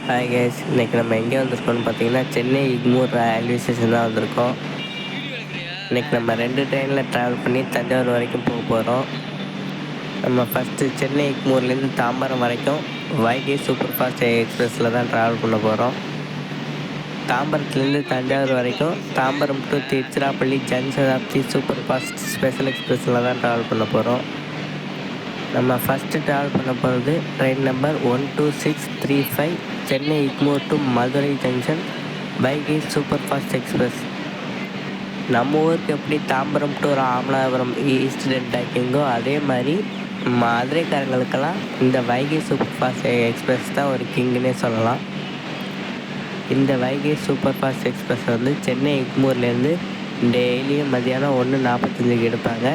Hi guys, இன்றைக்கி நம்ம எங்கே வந்திருக்கோம்னு பார்த்தீங்கன்னா சென்னை எக்மோர் ரயில்வே ஸ்டேஷன் தான் வந்திருக்கோம். இன்றைக்கி நம்ம 2 ட்ரெயினில் ட்ராவல் பண்ணி தஞ்சாவூர் வரைக்கும் போக போகிறோம். நம்ம ஃபஸ்ட்டு சென்னை எக்மோர்லேருந்து தாம்பரம் வரைக்கும் வைகை சூப்பர் ஃபாஸ்ட் எக்ஸ்பிரஸில் தான் ட்ராவல் பண்ண போகிறோம். தாம்பரத்துலேருந்து தஞ்சாவூர் வரைக்கும் Tambaram to Tiruchirappalli Janshatabdi super fast special எக்ஸ்பிரஸில் தான் ட்ராவல் பண்ண போகிறோம். நம்ம ஃபஸ்ட்டு ட்ராவல் பண்ண போகிறது train number 12635 Chennai Egmore to Madurai junction Vaigai super fast express. நம்ம ஊருக்கு எப்படி தாம்பரம் டு ராமநாதபுரம் ஈஸ்ட் டெல்டா கிங்கோ அதே மாதிரி மதுரைக்காரங்களுக்கெல்லாம் இந்த வைகை சூப்பர் ஃபாஸ்ட் எக்ஸ்பிரஸ் தான் ஒரு கிங்குன்னே சொல்லலாம். இந்த வைகை சூப்பர் ஃபாஸ்ட் எக்ஸ்பிரஸ் வந்து சென்னை எக்மோர்லேருந்து டெய்லியும் மதியானம் 1:45 எடுப்பாங்க.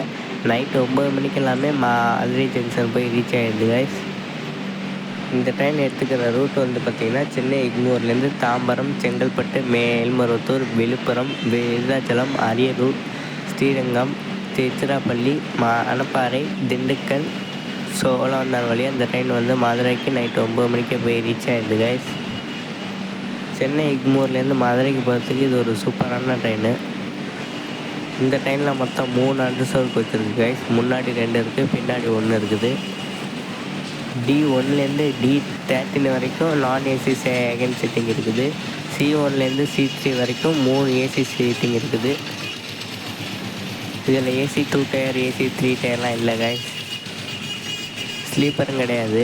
நைட்டு 9 மணிக்கு எல்லாமே மதுரை ஜங்ஷன் போய் ரீச் ஆகிடுது கைஸ். இந்த ட்ரெயின் எடுத்துக்கிற ரூட் வந்து பார்த்திங்கன்னா சென்னை எக்மோர்லேருந்து தாம்பரம், செங்கல்பட்டு, மேல்மருவத்தூர், விழுப்புரம், விருதாச்சலம், அரியலூர், ஸ்ரீரங்கம், திருச்சிராப்பள்ளி, மணப்பாறை, திண்டுக்கல், சோழவந்தான் வழியாக இந்த ட்ரெயின் வந்து மதுரைக்கு நைட்டு 9 மணிக்கே போய் ரீச் ஆகிடுது கைஸ். சென்னை எக்மோர்லேருந்து மதுரைக்கு போகிறதுக்கு இது ஒரு சூப்பரான ட்ரெயின். இந்த ட்ரெயினில் மொத்தம் 3 அண்டர்சர்வ் கோச் இருக்குது கைஸ். முன்னாடி 2 இருக்குது, பின்னாடி 1 இருக்குது. D1லேருந்து D13 வரைக்கும் நான் ஏசி செகண்ட் சீட்டிங் இருக்குது. C1லேருந்து C3 வரைக்கும் 3 ஏசி சீட்டிங் இருக்குது. இதில் ஏசி 2 டயர், ஏசி 3 டயர்லாம் இல்லை கைஸ். ஸ்லீப்பரும் கிடையாது.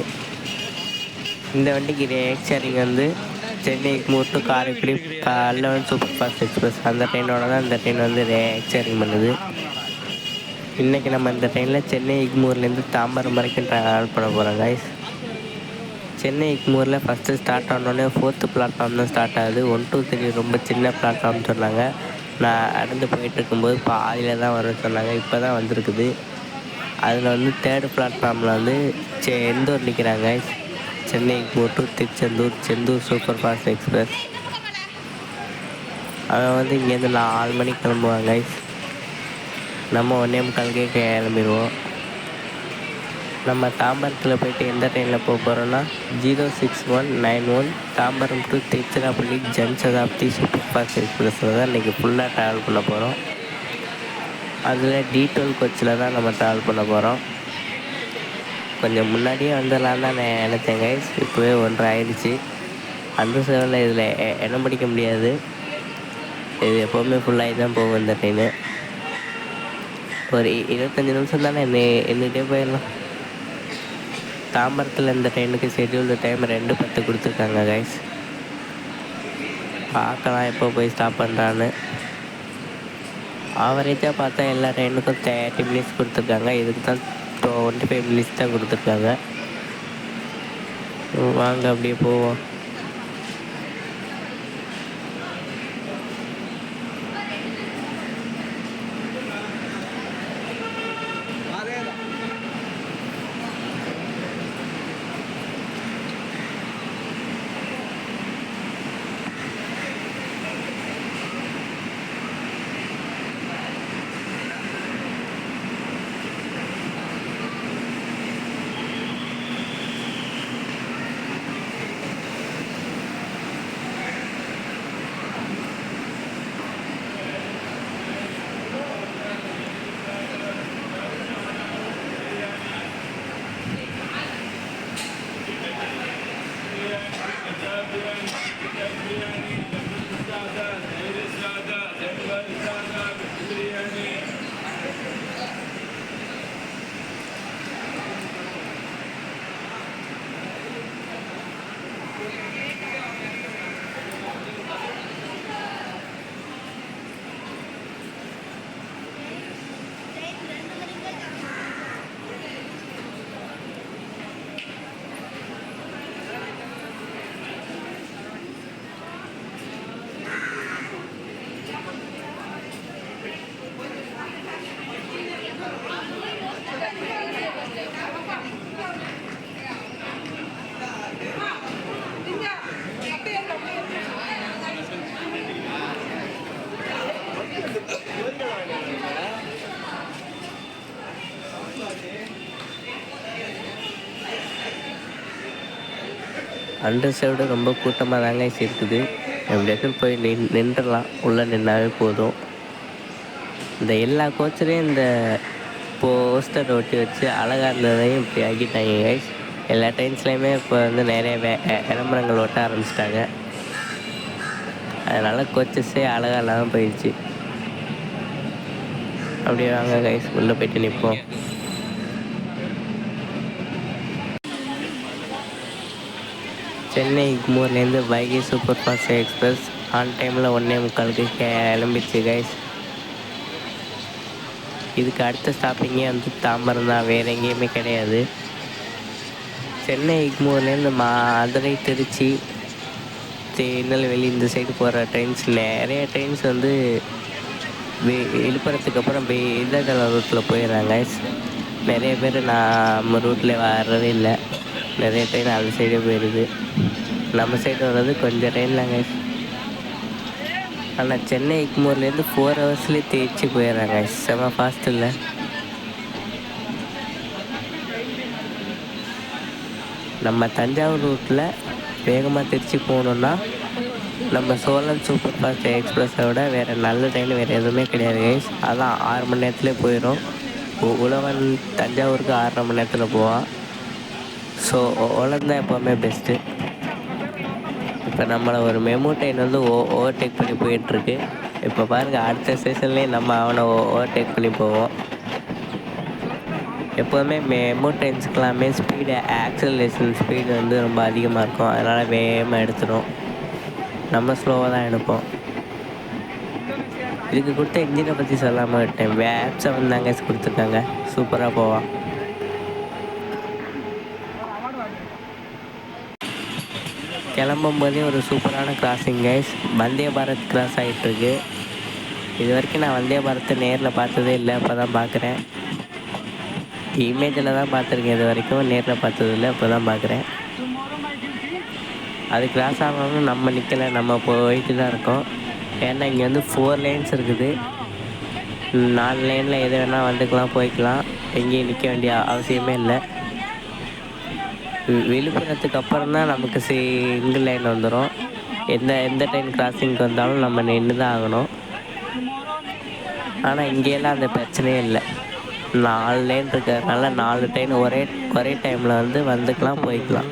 இந்த வண்டிக்கு ரேக் ஷேரிங் வந்து சென்னை எக்மோர் டு காரைக்குடி அல்லவன் சூப்பர் ஃபாஸ்ட் எக்ஸ்பிரஸ் அந்த ட்ரெயினோட தான் இந்த ட்ரெயின் வந்து ரேக் ஷேரிங் பண்ணுது. இன்றைக்கி நம்ம இந்த ட்ரெயினில் சென்னை எக்மோர்லேருந்து தாம்பரம் வரைக்கும் ட்ராவல் பண்ண போகிறோம் கைஸ். சென்னை எக்மோரில் ஃபஸ்ட்டு ஸ்டார்ட் ஆனோடனே 4th பிளாட்ஃபார்ம் தான் ஸ்டார்ட் ஆகுது. 1, 2, 3 ரொம்ப சின்ன பிளாட்ஃபார்ம்னு சொன்னாங்க. நான் நடந்து போயிட்டு இருக்கும்போது பாதியில் தான் வரும்னு சொன்னாங்க. இப்போ தான் வந்திருக்குது. அதில் வந்து 3rd பிளாட்ஃபார்மில் வந்து செந்தூர் நிற்கிறாங்க. Chennai Egmore to Tiruchendur Senthur super fast express. அவன் வந்து இங்கேருந்து 4 மணிக்கு கிளம்புவாங்க கைஸ். நம்ம 1:45 கிளம்பிடுவோம். நம்ம தாம்பரத்தில் போயிட்டு எந்த ட்ரெயினில் போக போகிறோன்னா 06191 Tambaram to Tiruchirappalli Janshatabdi super fast எக்ஸ்பிரஸில் தான் இன்றைக்கி ஃபுல்லாக ட்ராவல் பண்ண போகிறோம். அதில் D12 கோச்சில் தான் நம்ம ட்ராவல் பண்ண போகிறோம். கொஞ்சம் முன்னாடியே வந்துடலாம் தான் நான் நினச்சேன் கைஸ். இப்போவே 1:30 ஆயிடுச்சு. அந்த சேவலில் இதில் இடம் பிடிக்க முடியாது. இது எப்போவுமே ஃபுல்லாகி தான் போகும் இந்த ட்ரெயின். ஒரு 25 நிமிஷம் தானே என்னகிட்டே போயிடலாம். தாம்பரத்தில் இந்த ட்ரெயினுக்கு ஷெட்யூல்டு டைம் 2:10 கொடுத்துருக்காங்க கைஸ். பார்க்கலாம் எப்போ போய் ஸ்டாப் பண்ணுறான்னு. ஆவரேஜாக பார்த்தா எல்லா ட்ரெயினுக்கும் 30 மினிட்ஸ் கொடுத்துருக்காங்க. இதுக்கு தான் 25 மினிட்ஸ் தான் கொடுத்துருக்காங்க. வாங்க அப்படியே போவோம். அண்டர்சர்வ்டு ரொம்ப கூட்டமாக தாங்க இருக்குது. எப்படியாச்சும் போய் நின்றுடலாம், உள்ளே நின்னாவே போதும். இந்த எல்லா கோச்சிலையும் இந்த போஸ்டர் ஒட்டி வச்சு அழகாக இருந்ததையும் இப்படி ஆக்கிட்டாங்க கைஸ். எல்லா ட்ரெயின்ஸ்லேயுமே இப்போ வந்து நிறைய விளம்பரங்கள் ஒட்ட ஆரம்பிச்சிட்டாங்க. அதனால் கோச்சஸே அழகாக இல்லாமல் போயிடுச்சு. அப்படியே வாங்க கைஸ், உள்ளே போய்ட்டு நிற்போம். சென்னை எக்மோர்லேருந்து Vaigai super fast express on டைமில் 1:45 கிளம்பிச்சு கைஸ். இதுக்கு அடுத்த ஸ்டாப்பிங்கே வந்து தாம்பரம் தான், வேறு எங்கேயுமே கிடையாது. சென்னை எக்மோர்லேருந்து மதுரை, திருச்சி, திருநெல்வேலி இந்த சைடு போகிற ட்ரெயின்ஸ், நிறைய ட்ரெயின்ஸ் வந்து விழுப்புரத்துக்கு அப்புறம் இதழ ரூட்டில் போயிடுறாங்க. நிறைய பேர் நம்ம ரூட்டில் வர்றதே இல்லை. நிறைய ட்ரெயின் அந்த சைடே போயிடுது. நம்ம சைடு வர்றது கொஞ்சம் ட்ரெயின் தாங்க. ஆனால் சென்னை எக்மோர்லேருந்து 4 ஹவர்ஸ்லேயே தேய்ச்சி போயிடுறாங்க. செம ஃபாஸ்ட் இல்லை? நம்ம தஞ்சாவூர் ரூட்டில் வேகமாக திருச்சி போகணுன்னா நம்ம சோழன் சூப்பர் ஃபாஸ்ட் எக்ஸ்பிரஸை விட வேறு நல்ல ட்ரெயின் வேறு எதுவுமே கிடையாது கைஸ். அதான் 6 மணி நேரத்துலேயே போயிடும். உழவன் தஞ்சாவூருக்கு 6.5 மணி நேரத்தில் போவான். ஸோ உழவன் தான் எப்போவுமே பெஸ்ட்டு. இப்போ நம்மளை ஒரு மெமோ ட்ரெயின் வந்து ஓவர்டேக் பண்ணி போயிட்டுருக்கு. இப்போ பாருங்கள், அடுத்த ஸ்டேஷன்லேயே நம்ம அவனை ஓவர்டேக் பண்ணி போவோம். எப்போதுமே மெமோ ட்ரெயின்ஸுக்கெல்லாமே ஸ்பீடு, ஆக்சலரேஷன் ஸ்பீடு வந்து ரொம்ப அதிகமாக இருக்கும். அதனால் வேகமாக எடுத்துடும். நம்ம ஸ்லோவாக தான் எடுப்போம். இதுக்கு கொடுத்த இன்ஜினை பற்றி சொல்லாமல் விட்டேன். வேப்ஸை வந்தாங்க கொடுத்துருக்காங்க, சூப்பராக போவான். கிளம்பும் போதே ஒரு சூப்பரான crossing guys. Vande Bharat cross ஆகிட்டுருக்கு. இது வரைக்கும் நான் வந்தே பாரத்தை நேரில் பார்த்ததே இல்லை, இப்போ தான் பார்க்குறேன். இமேஜில் தான் பார்த்துருக்கேன், இது வரைக்கும் நேரில் பார்த்ததில்லை, இப்போ தான் பார்க்குறேன். அது கிராஸ் ஆகணும்னு நம்ம நிற்கலை, நம்ம போயிட்டு தான் இருக்கோம். ஏன்னா இங்கே வந்து 4 லைன்ஸ் இருக்குது. 4 லைனில் எது வேணால் வந்துக்கலாம், போய்க்கலாம். எங்கேயும் நிற்க வேண்டிய அவசியமே இல்லை. விழுப்புரத்துக்கு அப்புறம் தான் நமக்கு சிங்கிள் லைன் வந்துடும். எந்த ட்ரெயின் கிராசிங்க்கு வந்தாலும் நம்ம நின்று தான் ஆகணும். ஆனால் இங்கேயெல்லாம் அந்த பிரச்சனையே இல்லை. 4 லைன் இருக்கிறதுனால 4 ட்ரெயின் ஒரே டைமில் வந்து வந்துக்கலாம், போய்க்கலாம்.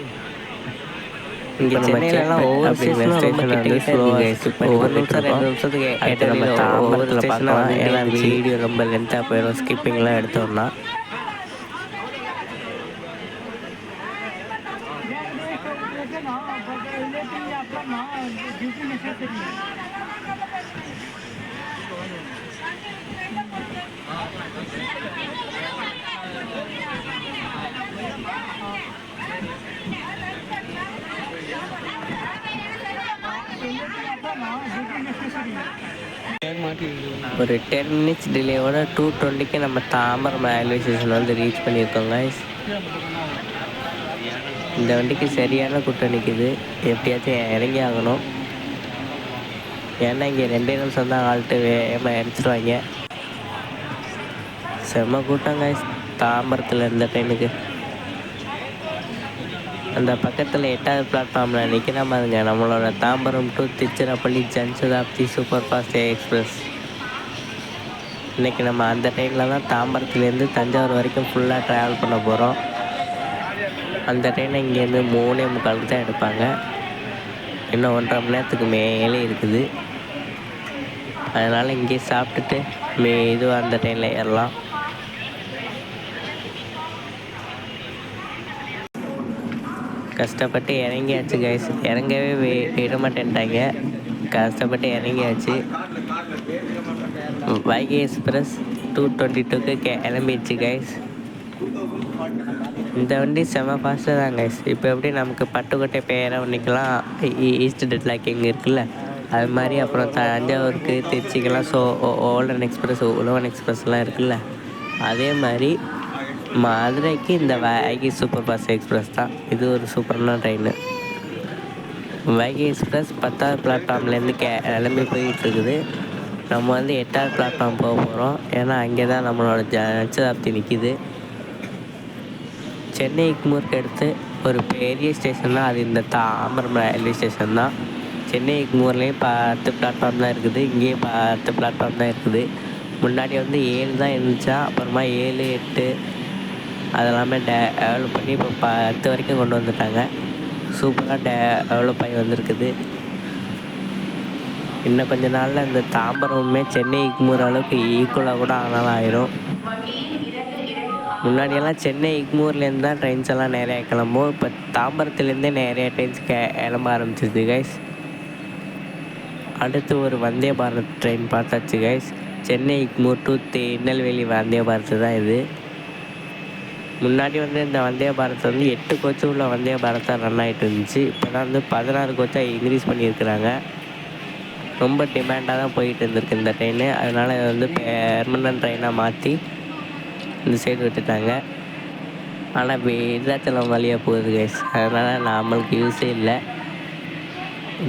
இங்கே சென்னையிலலாம் ஒவ்வொரு ஸ்டேஷனும் வந்து ஸ்லோவாக ஒவ்வொரு நிமிஷம் 2 நிமிஷத்துக்கு நம்ம தாம்பரத்தில் பார்க்கலாம். ஏன்னா வீடியோ ரொம்ப லென்த்தாக போயிடும் ஸ்கிப்பிங்லாம் எடுத்தோம்னா. ஒரு 10 மினிட்ஸ் டிலேவோட 2:20க்கு நம்ம தாம்பரம் ரயில்வே ஸ்டேஷன் வந்து ரீச் பண்ணியிருக்கோம் கைஸ். இந்த வண்டிக்கு சரியான கூட்டம் நிற்கிது. எப்படியாச்சும் இறங்கி ஆகணும். ஏன்னா இங்கே 2 நிமிஷம் தான் ஆள்ட்டு வேகமாக இறச்சிடுவாங்க. செம்ம கூட்டம் கைஸ் தாம்பரத்தில் இந்த ட்ரெயினுக்கு. அந்த பக்கத்தில் 8வது பிளாட்ஃபார்மில் நிற்கிற மாதிரிங்க நம்மளோட Tambaram to Tiruchirappalli Janshatabdi super fast express. இன்றைக்கி நம்ம அந்த ட்ரெயினில் தான் தாம்பரத்துலேருந்து தஞ்சாவூர் வரைக்கும் ஃபுல்லாக ட்ராவல் பண்ண போகிறோம். அந்த ட்ரெயினை இங்கேருந்து 3:45 தான் எடுப்பாங்க. இன்னும் 1.5 மணி நேரத்துக்கு மேலே இருக்குது. அதனால் இங்கேயே சாப்பிட்டுட்டு இதுவாக அந்த ட்ரெயினில் ஏறலாம். கஷ்டப்பட்டு இறங்கியாச்சு கைஸ். இறங்கவே விட மாட்டேன்ட்டாங்க. கஷ்டப்பட்டு இறங்கியாச்சு. வைகை எக்ஸ்பிரஸ் 2:22க்கு கிளம்பிடுச்சு கைஸ். இந்த வண்டி செம ஃபாஸ்ட்டாக தான் கைஸ். இப்போ எப்படி நமக்கு பட்டுக்கோட்டை பேரவணிக்கெலாம் ஈஸ்ட் டெட்லாக் இங்கே இருக்குல்ல, அது மாதிரி அப்புறம் தஞ்சாவூருக்கு திருச்சிக்கெல்லாம் ஓல்டன் எக்ஸ்பிரஸ், உழவன் எக்ஸ்பிரஸ்லாம் இருக்குல்ல, அதே மாதிரி மதுரைக்கு இந்த வைகை சூப்பர் ஃபாஸ்ட் எக்ஸ்பிரஸ் தான். இது ஒரு சூப்பரான ட்ரெயின். வைகை எக்ஸ்பிரஸ் 10வது பிளாட்ஃபார்ம்லேருந்து கிளம்பி போயிட்டுருக்குது. நம்ம வந்து 8வது பிளாட்ஃபார்ம் போக போகிறோம். ஏன்னா அங்கே தான் நம்மளோட ஜன்சதாப்தி நிற்கிது. சென்னை எக்மோருக்கு அடுத்து ஒரு பெரிய ஸ்டேஷன்னா அது இந்த தாம்பரம் ரயில்வே ஸ்டேஷன் தான். சென்னை எக்மோர்லேயும் 10 பிளாட்ஃபார்ம் தான் இருக்குது, இங்கேயும் 10 பிளாட்ஃபார்ம் தான் இருக்குது. முன்னாடி வந்து 7 தான் இருந்துச்சா, அப்புறமா 7, 8 அதெல்லாமே டெவலப் பண்ணி இப்போ 10 வரைக்கும் கொண்டு வந்துட்டாங்க. சூப்பராக டெவலப் ஆகி வந்திருக்குது. இன்னும் கொஞ்ச நாளில் இந்த தாம்பரமுமே சென்னை எக்மோர் அளவுக்கு ஈக்குவலாக கூட ஆனாலும் ஆயிரும். முன்னாடியெல்லாம் சென்னை எக்மோர்லேருந்து தான் ட்ரெயின்ஸ் எல்லாம் நிறையா கிளம்பும். இப்போ தாம்பரத்துலேருந்தே நிறையா ட்ரெயின்ஸ் கிளம்ப ஆரம்பிச்சிருது கைஸ். அடுத்து ஒரு வந்தே பாரத் ட்ரெயின் பார்த்தாச்சு கைஸ். சென்னை எக்மோர் டு திருநெல்வேலி வந்தே பாரத் தான் இது. முன்னாடி வந்து இந்த வந்தே பாரத் வந்து 8 கோச்சு உள்ள வந்தே பாரத் தான் ரன் ஆகிட்டு இருந்துச்சு. இப்போ தான் வந்து 16 கோச்சாக இன்க்ரீஸ் பண்ணியிருக்கிறாங்க. ரொம்ப டிமாண்டாக தான் போயிட்டு இருந்திருக்கு இந்த ட்ரெயின். அதனால் இதை வந்து பெர்மனன்ட் ட்ரெயினாக மாற்றி இந்த சைடு விட்டுட்டாங்க. ஆனால் விருதாச்சலம் வழியாக போகுது கைஸ், அதனால் நம்மளுக்கு யூஸே இல்லை.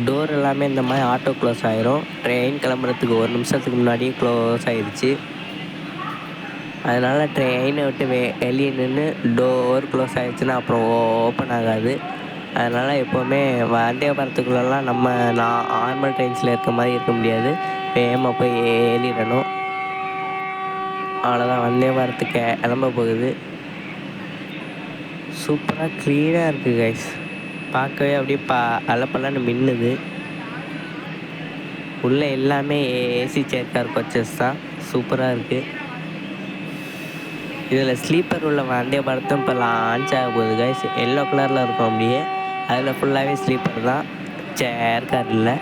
டோர் எல்லாமே இந்த மாதிரி ஆட்டோ க்ளோஸ் ஆகிரும். ட்ரெயின் கிளம்புறதுக்கு 1 நிமிஷத்துக்கு முன்னாடியே க்ளோஸ் ஆகிடுச்சு. அதனால் ட்ரெயினை விட்டு வெளியே நின்று டோர் க்ளோஸ் ஆகிடுச்சுன்னா அப்புறம் ஓப்பன் ஆகாது. அதனால் எப்போவுமே வந்தே பாரத்துக்குள்ளெல்லாம் நம்ம நார்மல் ட்ரெயின்ஸில் இருக்க மாதிரி இருக்க முடியாது, வேகமாக போய் ஏறிடணும். அவ்வளோதான், வந்தே பாரத்துக்கு கிளம்ப போகுது. சூப்பராக க்ளீனாக இருக்குது கைஸ், பார்க்கவே அப்படியே அலப்பலான்னு மின்னுது. உள்ளே எல்லாமே ஏசி சேர் கார் கோச்சஸ் தான், சூப்பராக இருக்குது. இதில் ஸ்லீப்பர் உள்ள வந்தே பாரத்தும் இப்போ லான்ச் ஆக போகுது கைஸ். எல்லோ கலரில் இருக்கும் அப்படியே, அதில் ஃபுல்லாகவே ஸ்லீப்பர் தான், சேர் கார் இல்லை.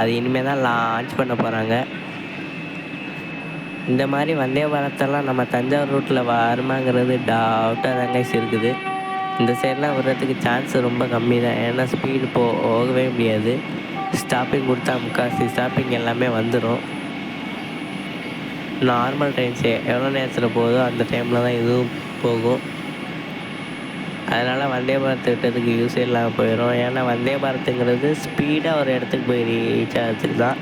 அது இனிமேல் தான் லான்ச் பண்ண போகிறாங்க. இந்த மாதிரி வந்தே பாரத்தெல்லாம் நம்ம தஞ்சாவூர் ரூட்டில் வருமாங்கிறது டவுட்டாக தான் கைஸ் இருக்குது. இந்த சைடெலாம் வர்றதுக்கு சான்ஸ் ரொம்ப கம்மி தான், ஏன்னா ஸ்பீடு போகவே முடியாது. ஸ்டாப்பிங் கொடுத்தா முக்கால்வாசி ஸ்டாப்பிங் எல்லாமே வந்துடும். நார்மல் ட்ரெயின்ஸ் எவ்வளோ நேரத்தில் போகுதோ அந்த டைமில் தான் இதுவும் போகும். அதனால் வந்தே பாரத் விட்டதுக்கு யூஸே இல்லாமல் போயிடும். ஏன்னா வந்தே பாரத்துங்கிறது ஸ்பீடாக ஒரு இடத்துக்கு போய் ரீச் ஆகிறதுக்கு தான்.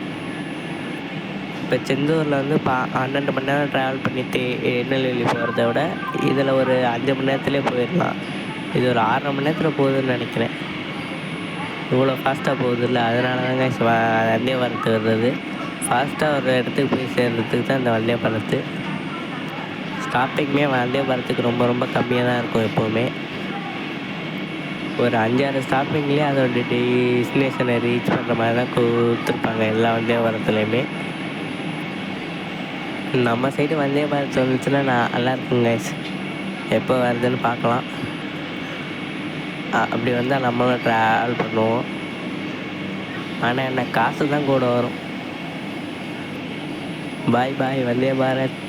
இப்போ செந்தூரில் வந்து 12 மணி நேரம் ட்ராவல் பண்ணி திருநெல்வேலி போகிறத விட இதில் ஒரு 5 மணி நேரத்துலேயே போயிடலாம். இது ஒரு 6.5 மணி நேரத்தில் போகுதுன்னு நினைக்கிறேன். இவ்வளோ ஃபாஸ்ட்டாக போகுது இல்லை, அதனால தாங்க வந்தே பாரத் வர்றது. ஃபாஸ்ட்டாக ஒரு இடத்துக்கு போய் சேர்றதுக்கு தான் இந்த வந்தே பாரத். ஸ்டாப்பிங்குமே வந்தே பாரத்துக்கு ரொம்ப ரொம்ப கம்மியாக தான் இருக்கும். எப்போவுமே ஒரு 5-6 ஸ்டாப்பிங்லேயே அதோட டெஸ்டினேஷனை ரீச் பண்ணுற மாதிரி தான் கொடுத்துருப்பாங்க எல்லா வந்தே பாரத்துலேயுமே. நம்ம சைடு வந்தே பாரத் வந்துச்சுன்னா நல்லா இருக்குங்க கைஸ். எப்போ வருதுன்னு பார்க்கலாம். அப்படி வந்தால் நம்மளும் ட்ராவல் பண்ணுவோம். ஆனால் என்ன காசு தான் கூட வரும். பாய் பாய் வந்தே பாரத்.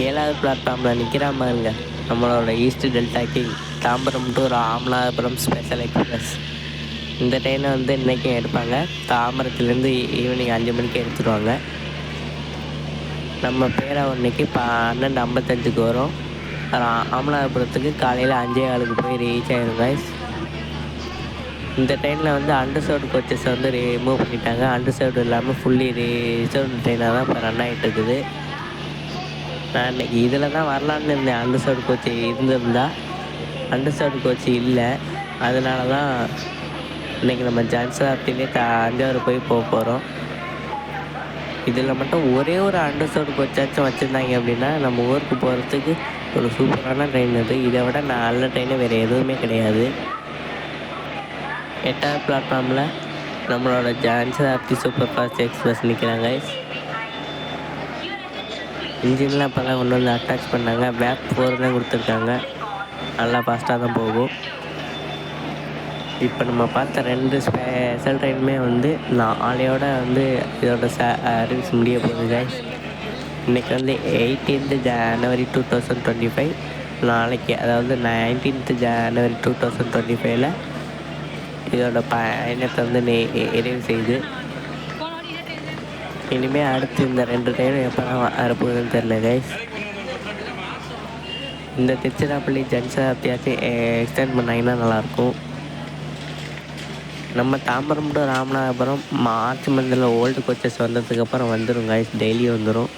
ஏழாவது பிளாட்ஃபார்மில் நிற்கிறான் பாருங்க நம்மளோட East Delta King, Tambaram to Ramanathapuram special express. இந்த ட்ரெயினை வந்து இன்றைக்கும் எடுப்பாங்க. தாம்பரத்துலேருந்து ஈவினிங் 5 மணிக்கு எடுத்துருவாங்க. நம்ம பேராவூர்னைக்கு 12:55 வரும். ராமநாதபுரத்துக்கு காலையில் 5:15 போய் ரீச் ஆகிடும் கைஸ். இந்த ட்ரெயினில் வந்து அண்டர்சர்வ்டு கோச்சஸ் வந்து ரிமூவ் பண்ணிட்டாங்க. அண்டர்சர்வ்டு இல்லாமல் ஃபுல்லி ரிசர்வ்டு ட்ரெயினாக தான் இப்போ ரன் ஆகிட்டு இருக்குது. நான் இன்றைக்கி இதில் தான் வரலான்னு இருந்தேன். அண்டர்சர்வ்டு கோச்சு இருந்திருந்தால், அண்டர்சர்வ்டு கோச்சு இல்லை. அதனால தான் இன்றைக்கி நம்ம ஜன்சதாப்திலே தஞ்சாவூர் போய் போகிறோம். இதில் மட்டும் ஒரே ஒரு அண்டர்சர்வ்டு கோச்சாச்சும் வச்சுருந்தாங்க அப்படின்னா நம்ம ஊருக்கு போகிறதுக்கு ஒரு சூப்பரான ட்ரெயின் இது. இதை விட நல்ல ட்ரெயின் வேறு எதுவுமே கிடையாது. 8வது பிளாட்ஃபார்மில் நம்மளோட ஜன்சதாப்தி சூப்பர் ஃபாஸ்ட் எக்ஸ்பிரஸ் நிற்கிறாங்க. இன்ஜின்லாம் இப்போ தான் கொண்டு வந்து அட்டாச் பண்ணாங்க. பேக் 4 தான் கொடுத்துருக்காங்க. நல்லா ஃபாஸ்ட்டாக தான் போகும். இப்போ நம்ம பார்த்த 2 ஸ்பெஷல் ட்ரெயினுமே வந்து நாளையோட வந்து இதோட சர்வீஸ் முடிய போகுது கைஸ். இன்றைக்கி வந்து 18th ஜனவரி 2025, நாளைக்கு அதாவது 19th ஜனவரி 2025 இதோட பயணத்தை வந்து நிறைவு செய்யுது. இனிமேல் அடுத்து இந்த 2 ட்ரெயினும் எப்போ தான் வரப்போகுதுன்னு தெரில கைஸ். இந்த திருச்சிராப்பள்ளி ஜங்ஷன் எப்பயாச்சும் எக்ஸ்டெண்ட் பண்ணாங்கன்னா நல்லாயிருக்கும். நம்ம தாம்பரம் டு ராமநாதபுரம் மார்ச் மந்தில் ஓல்டு கோச்சஸ் வந்ததுக்கப்புறம் வந்துடும் கைஸ், டெய்லி வந்துடும்.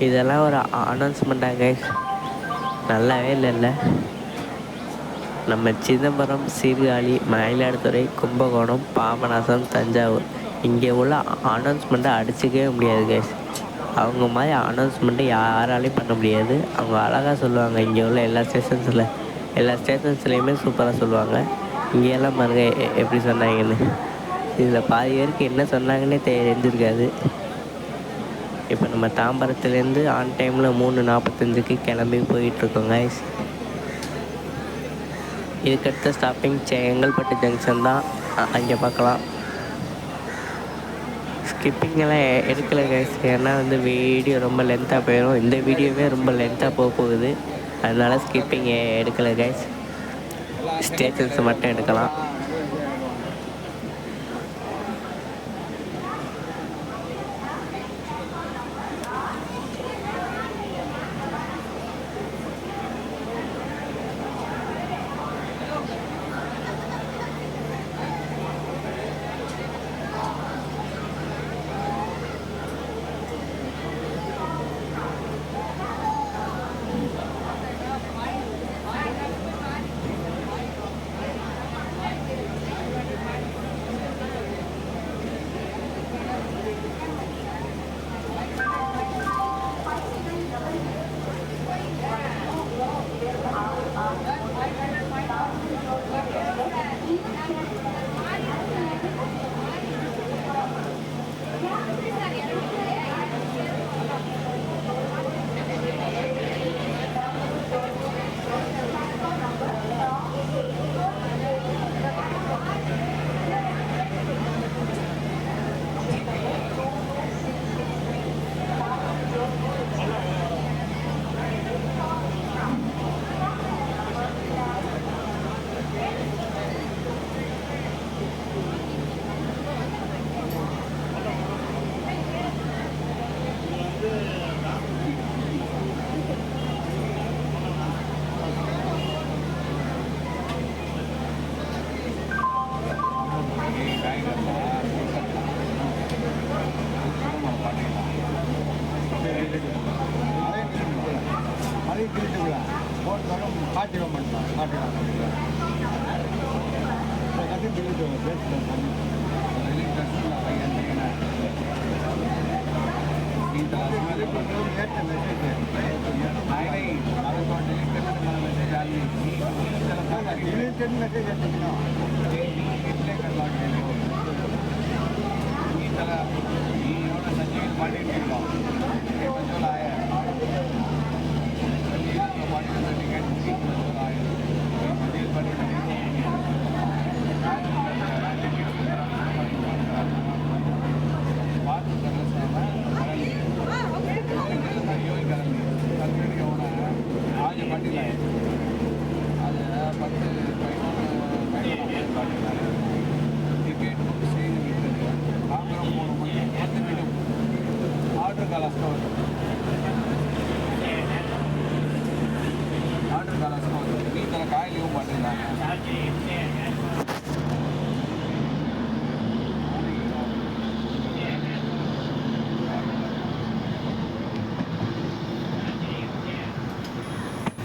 இதெல்லாம் ஒரு அனௌன்ஸ்மெண்ட்டாக கைஸ், நல்லாவே இல்லைல்ல. நம்ம சிதம்பரம், சீர்காழி, மயிலாடுதுறை, கும்பகோணம், பாபநாசம், தஞ்சாவூர் இங்கே உள்ள அனௌன்ஸ்மெண்ட்டை அடிச்சிக்கவே முடியாது கைஸ். அவங்க மாதிரி அனௌன்ஸ்மெண்ட்டு யாராலையும் பண்ண முடியாது. அவங்க அழகாக சொல்லுவாங்க. இங்கே உள்ள எல்லா ஸ்டேஷன்ஸ்லேயுமே சூப்பராக சொல்லுவாங்க. இங்கேயெல்லாம் பாருங்க எப்படி சொன்னாங்கன்னு. இதில் பாதி பேருக்கு என்ன சொன்னாங்கன்னே தெரிஞ்சிருக்காது. இப்போ நம்ம தாம்பரத்துலேருந்து ஆன் டைமில் 3:45 கிளம்பி போயிட்டுருக்கோம் கைஸ். இதுக்கடுத்த ஸ்டாப்பிங் செங்கல்பட்டு ஜங்ஷன் தான், அங்கே பார்க்கலாம். ஸ்கிப்பிங்கெல்லாம் எடுக்கலை கைஸ், ஏன்னா வீடியோ ரொம்ப லென்த்தாக போயிடும். இந்த வீடியோவே ரொம்ப லென்த்தாக போகுது, அதனால் ஸ்கிப்பிங் எடுக்கலை கைஸ். ஸ்டேஷன்ஸ் மட்டும் எடுக்கலாம்.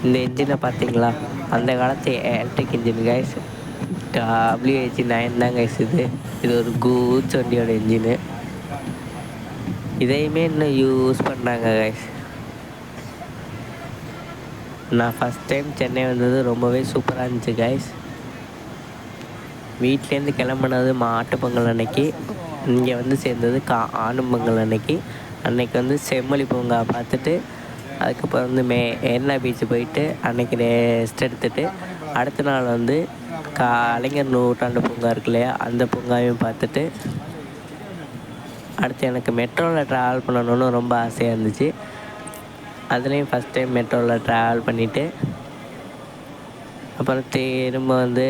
இந்த இன்ஜினை பார்த்தீங்களா, அந்த காலத்து எலக்ட்ரிக் இன்ஜின் கைஸ். WH9 தான் கைஸ் இது ஒரு கூட்ஸ் வண்டியோட இன்ஜினு. இதையுமே இன்னும் யூஸ் பண்ணுறாங்க கைஸ். நான் ஃபஸ்ட் டைம் சென்னை வந்தது ரொம்பவே சூப்பராக இருந்துச்சு கைஸ். வீட்லேருந்து கிளம்புனது மாட்டு பொங்கல் அன்னைக்கு, இங்கே சேர்ந்தது ஆணும் பொங்கல் அன்னைக்கு. அன்னைக்கு செம்மொழி பூங்கா பார்த்துட்டு அதுக்கப்புறம் மெரினா பீச்சு போயிட்டு அன்னைக்கு ரெஸ்ட் எடுத்துகிட்டு அடுத்த நாள் கலைஞர் நூற்றாண்டு பூங்கா இருக்கு இல்லையா, அந்த பூங்காவையும் பார்த்துட்டு அடுத்து எனக்கு மெட்ரோவில் ட்ராவல் பண்ணணுன்னு ரொம்ப ஆசையாக இருந்துச்சு. அதுலேயும் ஃபஸ்ட் டைம் மெட்ரோவில் ட்ராவல் பண்ணிவிட்டு அப்புறம் திரும்ப வந்து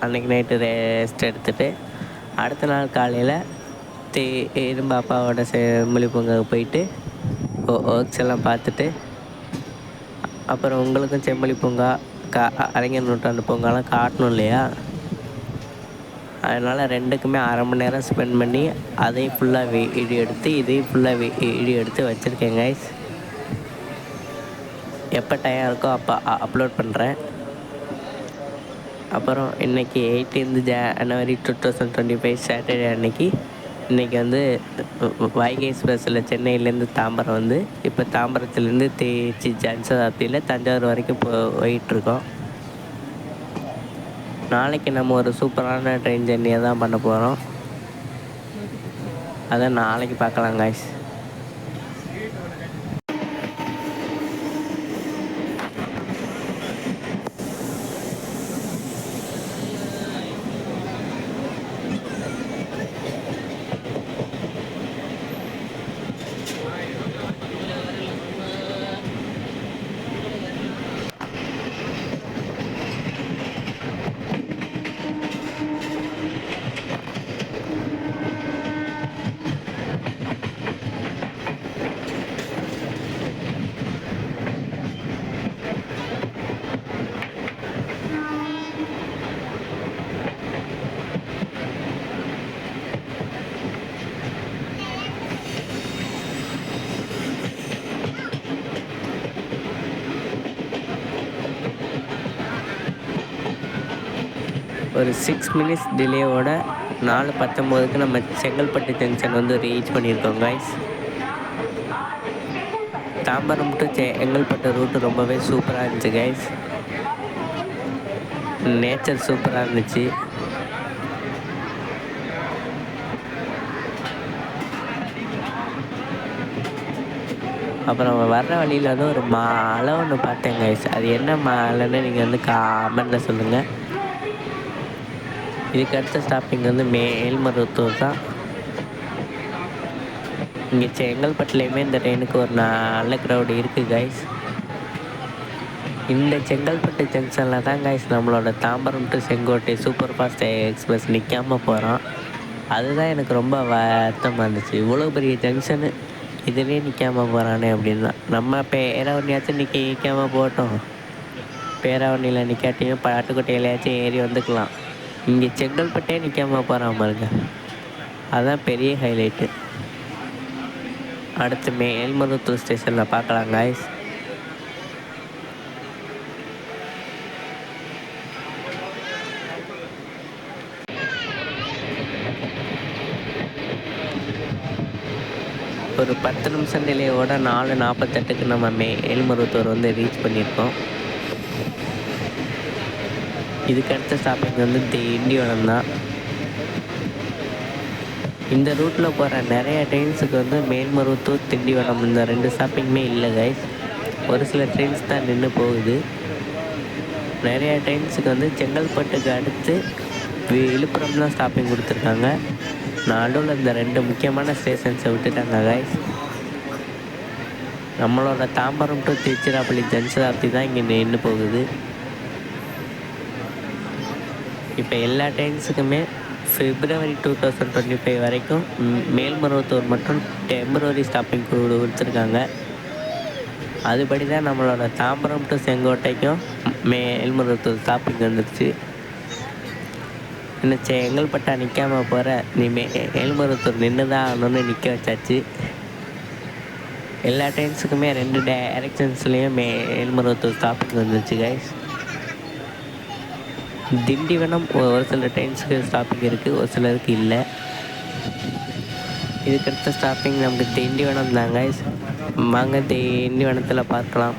அன்றைக்கி நைட்டு ரெஸ்ட் எடுத்துகிட்டு அடுத்த நாள் காலையில் திரும்ப அப்பாவோட செம்மொழி பூங்காவுக்கு போயிட்டு ஒர்க்ஸ் எல்லாம் பார்த்துட்டு அப்புறம் உங்களுக்கும் செம்மொழி பூங்கா அறிஞர் நூற்றாண்டு பூங்காலாம் காட்டணும் இல்லையா, அதனால் ரெண்டுக்குமே அரை மணி நேரம் ஸ்பெண்ட் பண்ணி அதையும் ஃபுல்லாக வீடியோ எடுத்து இதையும் ஃபுல்லாக வீடியோ எடுத்து வச்சுருக்கேன் கைஸ். எப்போ டைம் இருக்கோ அப்போ அப்லோட் பண்ணுறேன். அப்புறம் இன்றைக்கி 18 ஜனவரி 2025 சாட்டர்டே அன்னைக்கு இன்றைக்கி வந்து வைகை எக்ஸ்பிரஸில் சென்னையிலேருந்து தாம்பரம் வந்து இப்போ தாம்பரத்துலேருந்து திருச்சி ஜன்சதாப்தியில் தஞ்சாவூர் வரைக்கும் போயிட்டுருக்கோம். நாளைக்கு நம்ம ஒரு சூப்பரான ட்ரெயின் ஜெர்னியை தான் பண்ண போகிறோம். அதை நாளைக்கு பார்க்கலாம் காய்ஸ். ஒரு 6 மினிட்ஸ் டிலேவோட 4:19க்கு நம்ம செங்கல்பட்டு ஜங்ஷன் வந்து ரீச் பண்ணியிருக்கோம் guys. Tambaram to Chengalpattu route ரொம்பவே சூப்பராக இருந்துச்சு கைஸ். நேச்சர் சூப்பராக இருந்துச்சு. அப்புறம் வர்ற வழியில் வந்து ஒரு மலை ஒன்று பார்த்தேன் கைஸ். அது என்ன மலைன்னு நீங்கள் வந்து கமெண்ட்டில் சொல்லுங்கள். இதுக்கு அடுத்த ஸ்டாப்பிங் வந்து மேல்மருவத்தூர் தான். இங்கே செங்கல்பட்டுலேயுமே இந்த ட்ரெயினுக்கு ஒரு நல்ல க்ரௌடு இருக்குது கைஸ். இந்த செங்கல்பட்டு ஜங்ஷனில் தான் கைஸ் நம்மளோட Tambaram to Sengottai super fast express நிற்காமல் போகிறோம். அதுதான் எனக்கு ரொம்ப வருத்தமாக இருந்துச்சு. இவ்வளோ பெரிய ஜங்ஷனு இதுலேயே நிற்காமல் போகிறானே அப்படின்னா. நம்ம பேராவணியாச்சும் நிற்காமல் போட்டோம். பேராவணியில் நிற்காட்டியும் பாட்டுக்கோட்டையிலையாச்சும் ஏறி வந்துக்கலாம். இங்கே செங்கல்பட்டே நிற்காமல் போகிறான் பாருங்க, அதுதான் பெரிய ஹைலைட்டு. அடுத்து மேல்மருவத்தூர் ஸ்டேஷனில் பார்க்கலாம் காய்ஸ். ஒரு 10 நிமிஷம் டிலேவோட 4:48க்கு நம்ம மேல்மருவத்தூர் வந்து ரீச் பண்ணியிருக்கோம். இதுக்கு அடுத்த ஸ்டாப்பிங் வந்து திண்டிவனம் தான். இந்த ரூட்டில் போகிற நிறைய ட்ரெயின்ஸுக்கு வந்து மேல்மருவத்தூர் திண்டிவனம் இந்த 2 ஸ்டாப்பிங்குமே இல்லை கைஸ். ஒரு சில ட்ரெயின்ஸ் தான் நின்று போகுது. நிறைய ட்ரெயின்ஸுக்கு வந்து செங்கல்பட்டுக்கு அடுத்து விழுப்புரம் தான் ஸ்டாப்பிங் கொடுத்துருக்காங்க. நடுவில் இந்த 2 முக்கியமான ஸ்டேஷன்ஸை விட்டுட்டாங்க கைஸ். நம்மளோட தாம்பரம் டு திருச்சிராப்பள்ளி ஜன்சதாப்தி தான் இங்கே நின்று போகுது. இப்போ எல்லா ட்ரெயின்ஸுக்குமே February 2025 வரைக்கும் மேல்மருவத்தூர் மட்டும் டெம்பரரி ஸ்டாப்பிங் கொடுத்துருக்காங்க. அதுபடி தான் நம்மளோட தாம்பரம் டு செங்கோட்டைக்கும் மேல்மருவத்தூர் ஸ்டாப்பிங் வந்துடுச்சு. இன்னும் செங்கல்பட்டா நிற்காமல் போகிற நீ மேல்மருவத்தூர் நின்று தான் ஆகணும்னு நிற்க வச்சாச்சு. எல்லா ட்ரெயின்ஸுக்குமே 2 டைரக்ஷன்ஸ்லேயும் மேல்மருவத்தூர் ஸ்டாப்பிங் வந்துடுச்சு கைஸ். திண்டிவனம் ஒரு சில ட்ரெயின்ஸுக்கு ஸ்டாப்பிங் இருக்குது, ஒரு சிலருக்கு இல்லை. இதுக்கடுத்த ஸ்டாப்பிங் நமக்கு திண்டிவனம் தான் கைஸ். வாங்க திண்டிவனத்தில் பார்க்கலாம்.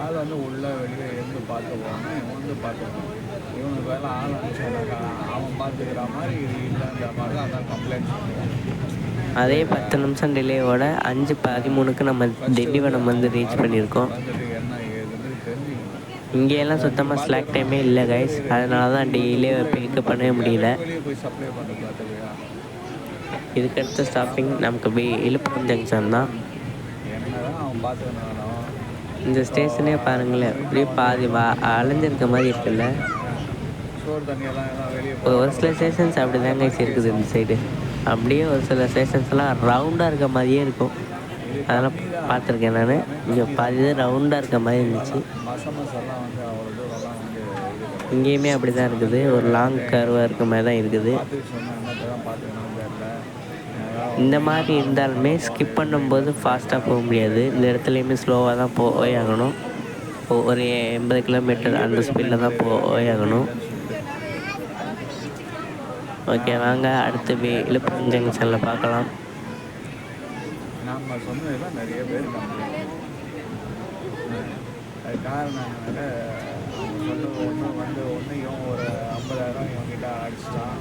ஆள் வந்து உள்ளே வெளியே இருந்து பார்த்து போவாங்க, இவன் வந்து பார்த்துக்குவான். இவனுக்கு வேலை ஆள் அனுப்பிச்சாக்கா அவன் பார்த்துக்கிற மாதிரி இல்லைன்ற மாதிரி தான் அதான் கம்ப்ளைண்ட் பண்ணுவான். அதே 10 நிமிஷம் டிலேவோட 5:13க்கு நம்ம திண்டிவனம் வந்து ரீச் பண்ணியிருக்கோம். வந்துட்டு என்ன ஏது இங்கேயெல்லாம் சுத்தமாக ஸ்லாக் டைமே இல்லை கைஸ், அதனால தான் டெய்லியே பிக்கப் பண்ணவே முடியல. வெளியே போய் சப்ளை பண்ணி பார்த்துக்கியா? இதுக்கடுத்த ஸ்டாப்பிங் நமக்கு விழுப்புரம் ஜங்ஷன் தான். என்னதான் அவன் பார்த்துக்கணும். இந்த ஸ்டேஷனே பாருங்களேன், அப்படியே பாதி அலைஞ்சிருக்க மாதிரி இருக்குல்ல. சோறு தண்ணியெல்லாம் வெளியே ஒரு சில ஸ்டேஷன்ஸ் அப்படி தாங்க இருக்குது இந்த சைடு. அப்படியே ஒரு சில ஸ்டேஷன்ஸ்லாம் ரவுண்டாக இருக்க மாதிரியே இருக்கும். அதெல்லாம் பார்த்துருக்கேன் நான். இங்கே பாதி இது ரவுண்டாக இருக்க மாதிரி இருந்துச்சு. மசமசெல்லாம் வந்து அவ்வளோ தூரம்லாம் வந்து இங்கேயுமே அப்படி தான் இருக்குது, ஒரு லாங் கர்வாக இருக்க மாதிரி தான் இருக்குது. இந்த மாதிரி இருந்தாலுமே ஸ்கிப் பண்ணும்போது ஃபாஸ்ட்டாக போக முடியாது. இந்த இடத்துலையுமே ஸ்லோவாக தான் போய் ஆகணும். ஒரு 80 கிலோமீட்டர் அந்த ஸ்பீடில் தான் போய் ஆகணும். ஓகே, வாங்க அடுத்து விழுப்புரம் ஜங்ஷனில் பார்க்கலாம். நம்ம சொன்னதெல்லாம் நிறைய பேர் அது காரணம் என்னன்னா, அவங்க சொன்னது ஒன்று இவன் ஒரு 50,000 இவங்கிட்ட அடிச்சிட்டான்.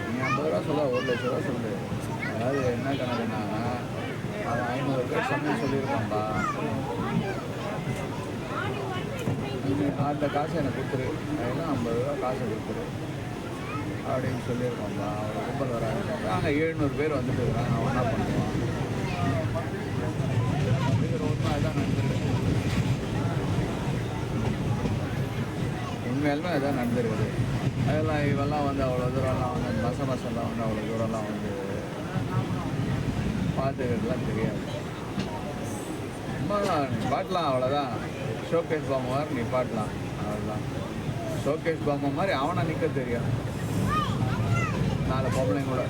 நீ 50 ரூபா சொல்ல 1 லட்ச ரூபா சொல்லு. அதாவது என்ன கணக்குன்னா, அவன் 500 பேர் சமையல் சொல்லியிருக்கான்ப்பா. அந்த காசை எனக்கு கொடுத்துரு, அதுதான் 50 ரூபா காசை கொடுத்துரு அப்படின்னு சொல்லியிருக்கான்ப்பா. அவன் கும்பல் வராங்க. நாங்கள் 700 பேர் வந்துட்டு இருக்கிறாங்க. அவன் என்ன பண்ணுவான்? அப்படிங்கிற உண்மை அதுதான் நடந்துருக்கு. உண்மையாலுமே அதுதான் நடந்துருக்குது. அதெல்லாம் இவெல்லாம் வந்து அவ்வளோ தூரம்லாம் வந்து மசெல்லாம் வந்து அவ்வளோ தூரம்லாம் வந்து பார்த்துக்கிறதுலாம் தெரியாது. பாட்டலாம் அவ்வளோதான். ஷோகேஸ் பாம்பு மாதிரி நீ பாட்டலாம், அவ்வளோதான். ஷோகேஸ் பாம்பு மாதிரி அவனை நிற்க தெரியும். 4 பொம்பளைங்க கூட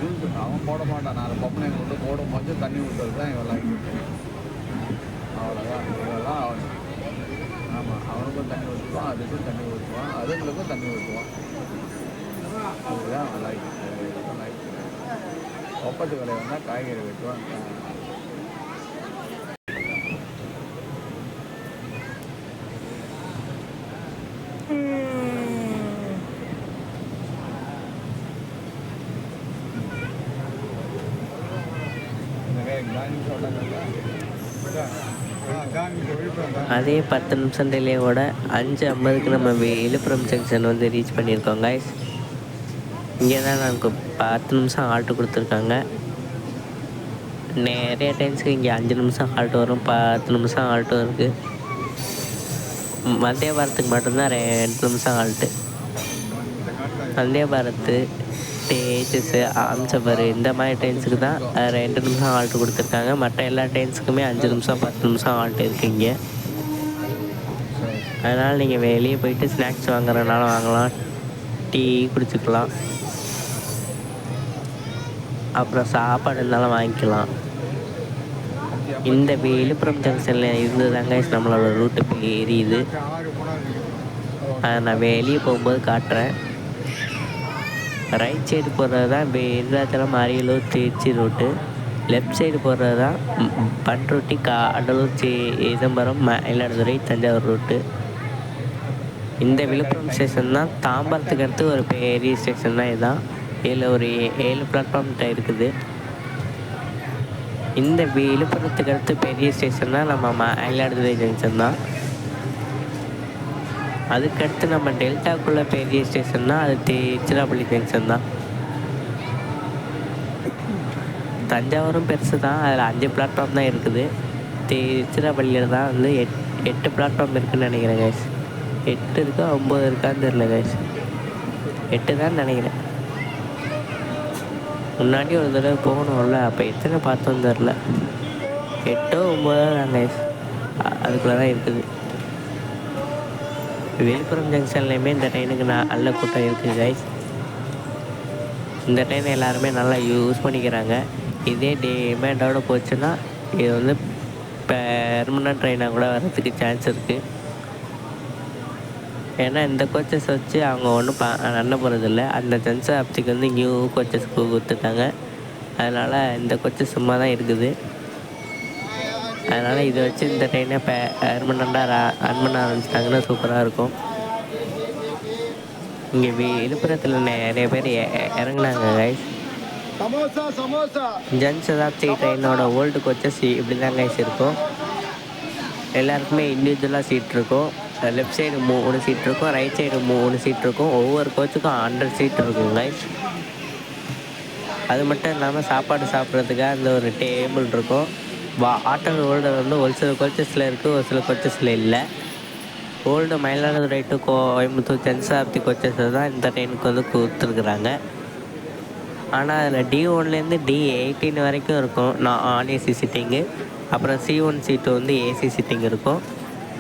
ஜூஸ் அவன் போட மாட்டான். 4 பொம்பளைங்க கூட போடும்போது தண்ணி ஊற்றுறது தான் இவெல்லாம். அவ்வளோதான். இவெல்லாம் அவன் ஆமாம், அவனுக்கும் தண்ணி ஊற்றுவான், அதுக்கும் தண்ணி ஊற்றுவான், அதுங்களுக்கும் தண்ணி ஊற்றுவான். இதுதான் அவன் லைஃப். ஒப்பத்து விலை வந்தால் காய்கறி வெட்டுவான். அதே 10 நிமிஷம் டிலேவோட 5:50க்கு நம்ம விழுப்புரம் ஜங்ஷன் வந்து ரீச் பண்ணியிருக்கோம் கைஸ். இங்கே தான் நமக்கு 10 நிமிஷம் ஆல்ட்டு கொடுத்துருக்காங்க. நிறைய டைம்ஸ்க்கு இங்கே 5 நிமிஷம் ஆல்ட்டு வரும், 10 நிமிஷம் ஆல்ட்டும் இருக்குது. வந்தே பாரத்துக்கு மட்டும்தான் 2 நிமிஷம் ஆல்ட்டு. வந்தே பாரத்து, தேஜஸ், ஆம்சபர் இந்த மாதிரி ட்ரெயின்ஸுக்கு தான் 2 நிமிஷம் ஆல்ட்டு கொடுத்துருக்காங்க. மற்ற எல்லா ட்ரெயின்ஸுக்குமே 5 நிமிஷம் 10 நிமிஷம் ஆல்ட்டு இருக்குங்க. அதனால் நீங்கள் வெளியே போயிட்டு ஸ்நாக்ஸ் வாங்குறதுனால வாங்கலாம், டீ குடிச்சிக்கலாம், அப்புறம் சாப்பாடு இருந்தாலும் வாங்கிக்கலாம். இந்த விழுப்புரம் ஜங்ஷனில் இருந்து தாங்க நம்மளோட ரூட்டு போய் எரியுது. அதை நான் வெளியே போகும்போது காட்டுறேன். ரைட் சைடு போகிறது தான் Vriddhachalam, Ariyalur, Trichy route. Left side போகிறது தான் பண்ருட்டி, கடலூர், சிதம்பரம், மயிலாடுதுறை, தஞ்சாவூர் ரூட்டு. இந்த விழுப்புரம் ஸ்டேஷன் தான் தாம்பரத்துக்கு அடுத்து ஒரு பெரிய ஸ்டேஷன் தான். இதுதான் இதில் ஒரு 7 பிளாட்ஃபார்ம்கிட்ட இருக்குது. இந்த விழுப்புரத்துக்கு அடுத்து பெரிய ஸ்டேஷன் தான் நம்ம மயிலாடுதுறை ஜங்ஷன் தான். அதுக்கடுத்து நம்ம டெல்டாக்குள்ளே பெரிய ஸ்டேஷன் தான் அது திருச்சிராப்பள்ளி ஜங்ஷன் தான். தஞ்சாவூரும் பெருசு தான், அதில் 5 பிளாட்ஃபார்ம் தான் இருக்குது. திருச்சிராப்பள்ளியில் தான் வந்து 8 பிளாட்ஃபார்ம் இருக்குதுன்னு நினைக்கிறேன் கைஸ். 8 இருக்கா 9 இருக்கான்னு தெரில கைஸ். 8 தான் நினைக்கிறேன். முன்னாடி ஒரு தடவை போகணும்ல, அப்போ எத்தனை பார்த்தோன்னு தெரில. 8ஓ 9ஓ தான் கைஸ், அதுக்குள்ளே தான் இருக்குது. விழுப்புரம் ஜங்ஷன்லேயுமே இந்த ட்ரெயினுக்கு நல்ல கூட்டம் இருக்குது கைஸ். இந்த ட்ரெயினை எல்லாருமே நல்லா யூஸ் பண்ணிக்கிறாங்க. இதே டிமாண்டோடு போச்சுன்னா இது வந்து பெர்மனன்ட் ட்ரெயினாக கூட வர்றதுக்கு சான்ஸ் இருக்குது. ஏன்னா இந்த கோச்சஸ் வச்சு அவங்க ஒன்றும் பண்ண போகிறதில்ல. அந்த ஜன்சப்திக்கு வந்து நியூ கோச்சஸ் கொடுத்துட்டாங்க. அதனால் இந்த கோச்சஸ் சும்மா தான் இருக்குது. அதனால் இதை வச்சு இந்த ட்ரெயினை பெர்மனண்ட்டாக ரன் பண்ண ஆரம்பிச்சிட்டாங்கன்னா சூப்பராக இருக்கும். இங்கே விழுப்புரத்தில் நிறைய பேர் இறங்குனாங்க கைஸ். ஜன்சதாப்தி ட்ரெயினோட ஓல்டு கோச்சஸ் இப்படி தான் கைஸ் இருக்கும். எல்லாருக்குமே இண்டிவிஜுவலாக சீட் இருக்கும். லெஃப்ட் சைடு 3 சீட் இருக்கும், ரைட் சைடு 3 சீட் இருக்கும். ஒவ்வொரு கோச்சுக்கும் 100 சீட் இருக்கும் கைஸ். அது மட்டும் இல்லாமல் சாப்பாடு சாப்பிட்றதுக்காக அந்த ஒரு டேபிள் இருக்கும். ஆட்டோ ஹோல்டர் வந்து ஒரு சில கோச்சஸில் இருக்குது, ஒரு சில கோச்சஸில் இல்லை. Old Mayiladuthurai to Coimbatore Janshatabdi coaches தான் இந்த ட்ரெயினுக்கு வந்து கொடுத்துருக்குறாங்க. ஆனால் அதில் D1லேருந்து D18 வரைக்கும் இருக்கும் நான் ஏசி சிட்டிங்கு. அப்புறம் C1 C2 வந்து ஏசி சிட்டிங் இருக்கும்.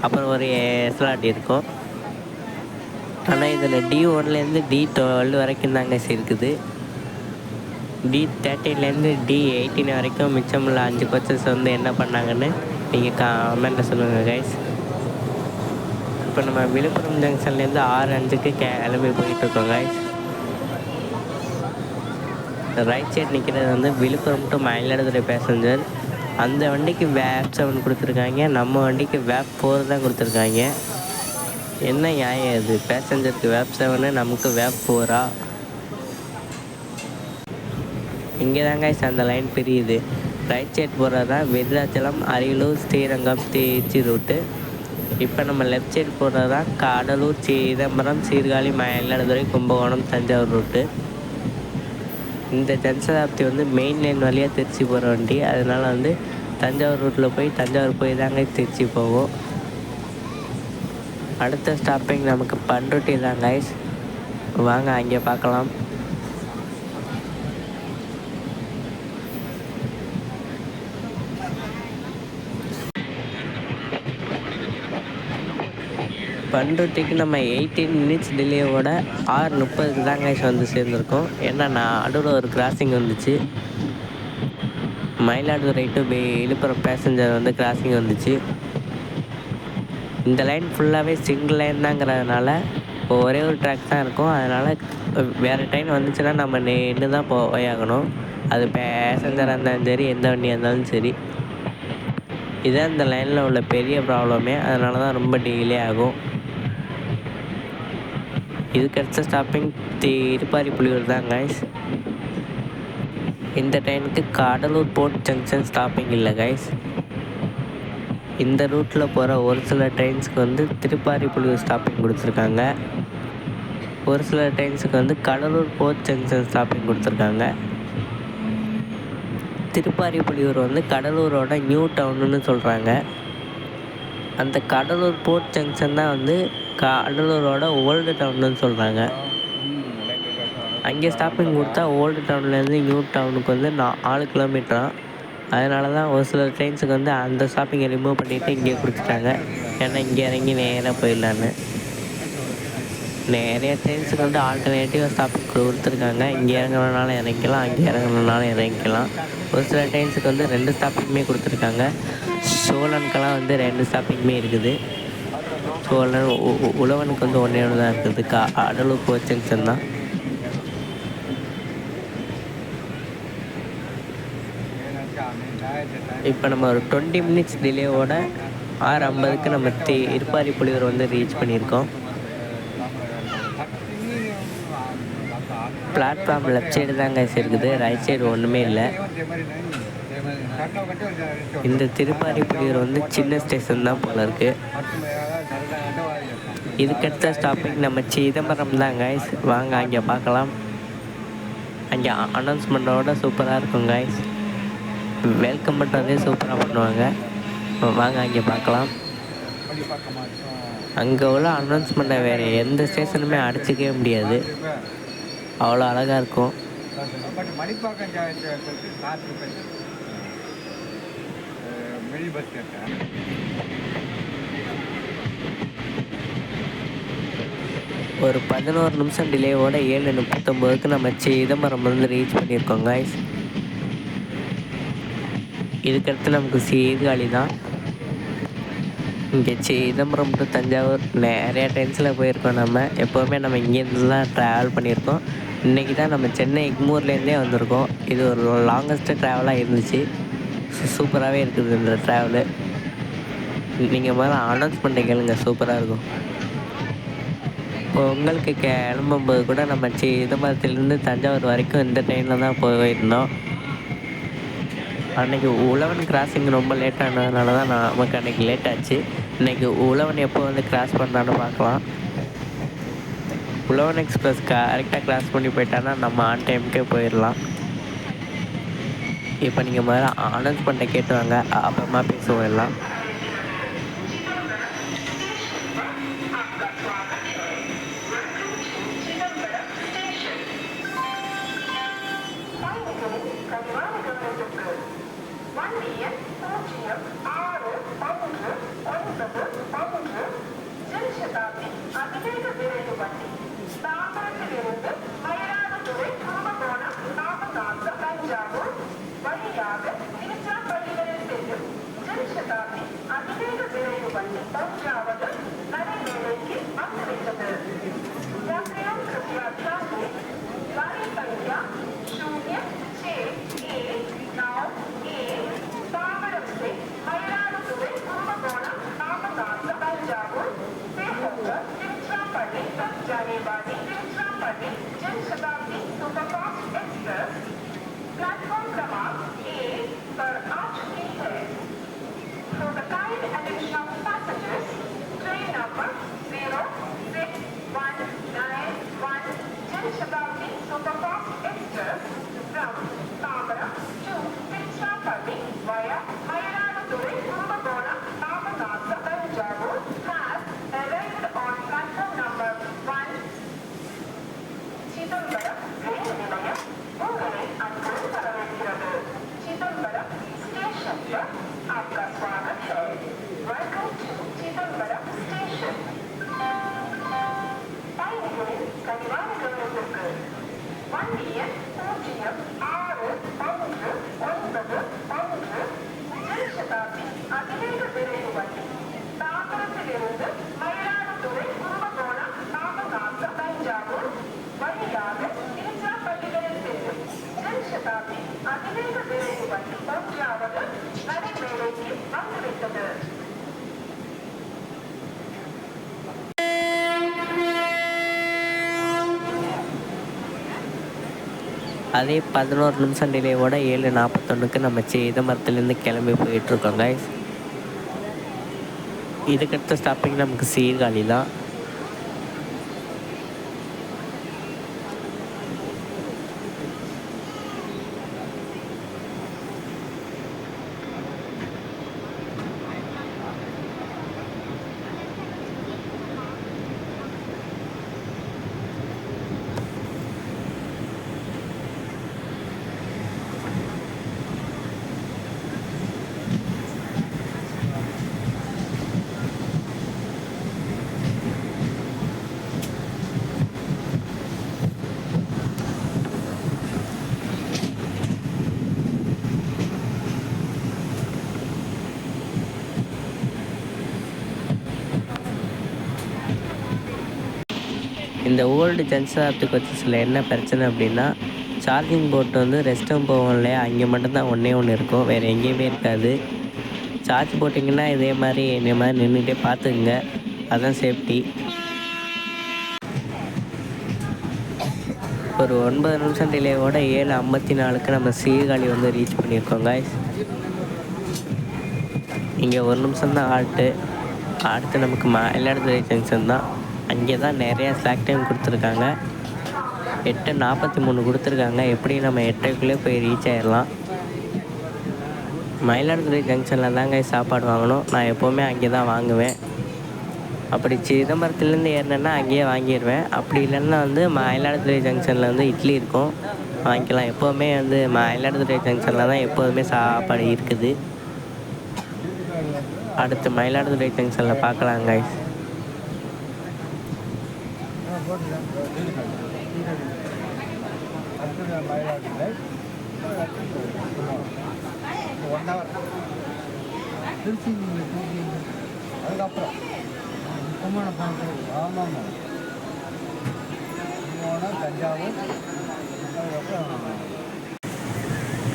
அப்புறம் ஒரு SLRT இருக்கும். ஆனால் இதில் D1லேருந்து D12 வரைக்கும் தாங்க இருக்குது. D13லேருந்து D18 வரைக்கும் மிச்சமுள்ள 5 கோச்சஸ் வந்து என்ன பண்ணாங்கன்னு நீங்கள் கமெண்ட்டில் சொல்லுங்கள் கைஸ். இப்போ நம்ம விழுப்புரம் ஜங்ஷன்லேருந்து 6:05க்கு கிளம்பி போயிட்டுருக்கோம் கைஸ். ரைட் சைடு நிற்கிறது வந்து விழுப்புரம் டு மயிலாடுதுறை பேசஞ்சர். அந்த வண்டிக்கு வேப் 7 கொடுத்துருக்காங்க, நம்ம வண்டிக்கு வேப் 4 தான் கொடுத்துருக்காங்க. என்ன நியாயம் இது? பேசஞ்சருக்கு வேப் 7, நமக்கு வேப் 4ஆ? இங்கே தாங்க அந்த லைன் பிரியுது. ரைட் சைட் போகிறது தான் விருதாச்சலம், அரியலூர், ஸ்ரீரங்கம், திருச்சி ரூட்டு. இப்போ நம்ம லெஃப்ட் சைடு போகிறது தான் கடலூர், சிதம்பரம், சீர்காழி, மயிலாடுதுறை, கும்பகோணம், தஞ்சாவூர் ரூட்டு. இந்த ஜன்சதாப்தி வந்து மெயின் லைன் வழியாக திருச்சி போகிற வண்டி. அதனால் வந்து தஞ்சாவூர் ரூட்டில் போய் தஞ்சாவூர் போய் தாங்க திருச்சி போகும். அடுத்த ஸ்டாப்பிங் நமக்கு பண்ருட்டி தான் கைஸ். வாங்க அங்கே பார்க்கலாம். பண்ருட்டிக்கு நம்ம 18 மினிட்ஸ் டிலேவோட 6:30க்கு தான் கைஸ் வந்து சேர்ந்துருக்கோம். ஏன்னா நான் நடுவில் ஒரு கிராசிங் வந்துச்சு. மயிலாடுதுறை டு விழுப்புரம் பேசஞ்சர் வந்து கிராசிங் வந்துச்சு. இந்த லைன் ஃபுல்லாகவே சிங்கிள் லைன் தாங்கிறதுனால இப்போ ஒரே ஒரு ட்ராக் தான் இருக்கும். அதனால் வேறு ட்ரெயின் வந்துச்சுன்னா நம்ம நின்று தான் போயாகணும். அது பேசஞ்சராக இருந்தாலும் சரி, எந்த வண்டியாக இருந்தாலும் சரி. இதுதான் இந்த லைனில் உள்ள பெரிய ப்ராப்ளமே. அதனால தான் ரொம்ப டிலே ஆகும். இதுக்கு அடுத்த ஸ்டாப்பிங் திருப்பாரிப்புலியூர் தான் கைஸ். இந்த ட்ரெயினுக்கு கடலூர் போர்ட் ஜங்ஷன் ஸ்டாப்பிங் இல்லை கைஸ். இந்த ரூட்டில் போகிற ஒரு சில ட்ரெயின்ஸுக்கு வந்து திருப்பாரிப்புலியூர் ஸ்டாப்பிங் கொடுத்துருக்காங்க. ஒரு சில ட்ரெயின்ஸுக்கு வந்து கடலூர் போர்ட் ஜங்ஷன் ஸ்டாப்பிங் கொடுத்துருக்காங்க. திருப்பாரிப்புலியூர் வந்து கடலூரோட நியூ டவுன்னு சொல்கிறாங்க. அந்த கடலூர் போர்ட் ஜங்ஷன் தான் வந்து கடலூரோட ஓல்டு டவுன்னு சொல்கிறாங்க. அங்கே ஸ்டாப்பிங் கொடுத்தா ஓல்டு டவுன்லேருந்து நியூ டவுனுக்கு வந்து 4 கிலோமீட்டராக. அதனால தான் ஒரு சில ட்ரெயின்ஸுக்கு வந்து அந்த ஸ்டாப்பிங்கை ரிமூவ் பண்ணிவிட்டு இங்கே கொடுத்துட்டாங்க. ஏன்னா இங்கே இறங்கி நேராக போயிடலான்னு. நிறைய ட்ரெயின்ஸுக்கு வந்து ஆல்டர்னேட்டிவாக ஸ்டாப்பிங் கொடுத்துருக்காங்க. இங்கே இறங்குறதுனால இறங்கிக்கலாம், அங்கே இறங்குறதுனால இறங்கிக்கலாம். ஒரு சில ட்ரெயின்ஸுக்கு வந்து 2 ஸ்டாப்பிங்குமே கொடுத்துருக்காங்க. சோழனுக்கெல்லாம் வந்து 2 ஸ்டாப்பிங்குமே இருக்குது. சோழன் உழவனுக்கு வந்து ஒன்றே ஒன்று தான் இருக்குது. கடலூர் போர்ட் ஜங்ஷன் தான். இப்போ நம்ம ஒரு 20 மினிட்ஸ் டிலேவோட 6:50க்கு நம்ம திருப்பாரிப்புலியூர் வந்து ரீச் பண்ணியிருக்கோம். பிளாட்ஃபார்ம் லெஃப்ட் சைடு தான் கைஸ் இருக்குது, ரைட் சைடு ஒன்றுமே இல்லை. இந்த திருப்பாரிப்புலியூர் வந்து சின்ன ஸ்டேஷன் தான் போல இருக்குது. இதுக்கடுத்த ஸ்டாப்பிங் நம்ம சிதம்பரம் தான் கைஸ். வாங்க அங்கே பார்க்கலாம். அங்கே அனௌன்ஸ்மெண்ட்டோட சூப்பராக இருக்கும் கைஸ். வெல்கம் பண்ணுறதே சூப்பராக பண்ணுவாங்க. வாங்க அங்கே பார்க்கலாம். அங்கே உள்ள அனௌன்ஸ்மெண்ட்டை வேறு எந்த ஸ்டேஷனுமே அடிச்சிக்கவே முடியாது, அவ்வளோ அழகாக இருக்கும். ஒரு 11 நிமிஷம் டிலேவோட 7:39க்கு நம்ம சிதம்பரம் வந்து ரீச் பண்ணியிருக்கோம் கைஸ். இதுக்கடுத்து நமக்கு சீர்காழி தான். இங்கே சிதம்பரம் டு தஞ்சாவூர் நிறையா ட்ரெயின்ஸில் போயிருக்கோம். நம்ம எப்போவுமே நம்ம இங்கேருந்து தான் ட்ராவல் பண்ணியிருக்கோம். இன்றைக்கி தான் நம்ம சென்னை எக்மூர்லேருந்தே வந்திருக்கோம். இது ஒரு லாங்கஸ்ட்டு ட்ராவலாக இருந்துச்சு. சூப்பராகவே இருக்குது இந்த ட்ராவலு. நீங்கள் முதல்ல அனௌன்ஸ்மெண்ட்டை கேளுங்க, சூப்பராக இருக்கும். பொங்கலுக்கு கிளம்பும்போது கூட நம்ம சிதம்பரத்துலேருந்து தஞ்சாவூர் வரைக்கும் இந்த ட்ரெயினில் தான் போயிருந்தோம். அன்றைக்கி உழவன் கிராசிங் ரொம்ப லேட் ஆனதுனால தான் நமக்கு அன்றைக்கி லேட் ஆச்சு. இன்றைக்கி உழவன் எப்போ வந்து கிராஸ் பண்ணுறான்னு பார்க்கலாம். உழவன் எக்ஸ்பிரஸ் கரெக்டாக கிராஸ் பண்ணி போயிட்டான்னா நம்ம ஆன் டைமுக்கே போயிடலாம். இப்போ நீங்கள் முதல்ல அனௌன்ஸ்மெண்ட்டை கேட்டு வாங்க, அப்புறமா பேசுவோம் எல்லாம். அதே 11 நிமிஷம் டிலேவோட 7:41க்கு நம்ம சிதம்பரத்துலேருந்து கிளம்பி போயிட்டுருக்கோம் கைஸ். இதுக்கடுத்த ஸ்டாப்பிங் நமக்கு சீர்காழி தான். இந்த ஓல்டு ஜன்சனாப்தி கோச்சஸில் என்ன பிரச்சனை அப்படின்னா, சார்ஜிங் போர்ட் வந்து ரெஸ்ட் ரூம் போவோம் இல்லையா, அங்கே மட்டும்தான் ஒன்று இருக்கும், வேறு எங்கேயுமே இருக்காது. சார்ஜ் போட்டிங்கன்னா இதே மாதிரி இந்த மாதிரி நின்றுட்டே பார்த்துக்குங்க, அதுதான் சேஃப்டி. ஒரு 9 நிமிஷம் டிலேவோட 7:54க்கு நம்ம சீர்காழி வந்து ரீச் பண்ணியிருக்கோம் கைஸ். இங்கே 1 நிமிஷம் தான் ஆல்ட்டு. அடுத்து நமக்கு மயிலாடுதுறை ஜங்ஷன் தான். அங்கே தான் நிறையா ஸ்லாக் டைம் கொடுத்துருக்காங்க. 8:43 கொடுத்துருக்காங்க. எப்படி நம்ம 8:00க்குள்ளே போய் ரீச் ஆகிடலாம். மயிலாடுதுறை ஜங்ஷனில் தாங்க சாப்பாடு வாங்கணும். நான் எப்போவுமே அங்கே தான் வாங்குவேன். அப்படி சிதம்பரத்துலேருந்து ஏறினேன்னா அங்கேயே வாங்கிடுவேன். அப்படி இல்லைன்னா வந்து மயிலாடுதுறை ஜங்ஷனில் வந்து இட்லி இருக்கும், வாங்கிக்கலாம். எப்போவுமே வந்து மயிலாடுதுறை ஜங்ஷனில் தான் எப்போதுமே சாப்பாடு இருக்குது. அடுத்து மயிலாடுதுறை ஜங்ஷனில் பார்க்கலாங்க கைஸ். திருச்சி அதுக்கப்புறம் ஆமாம் தஞ்சாவூர்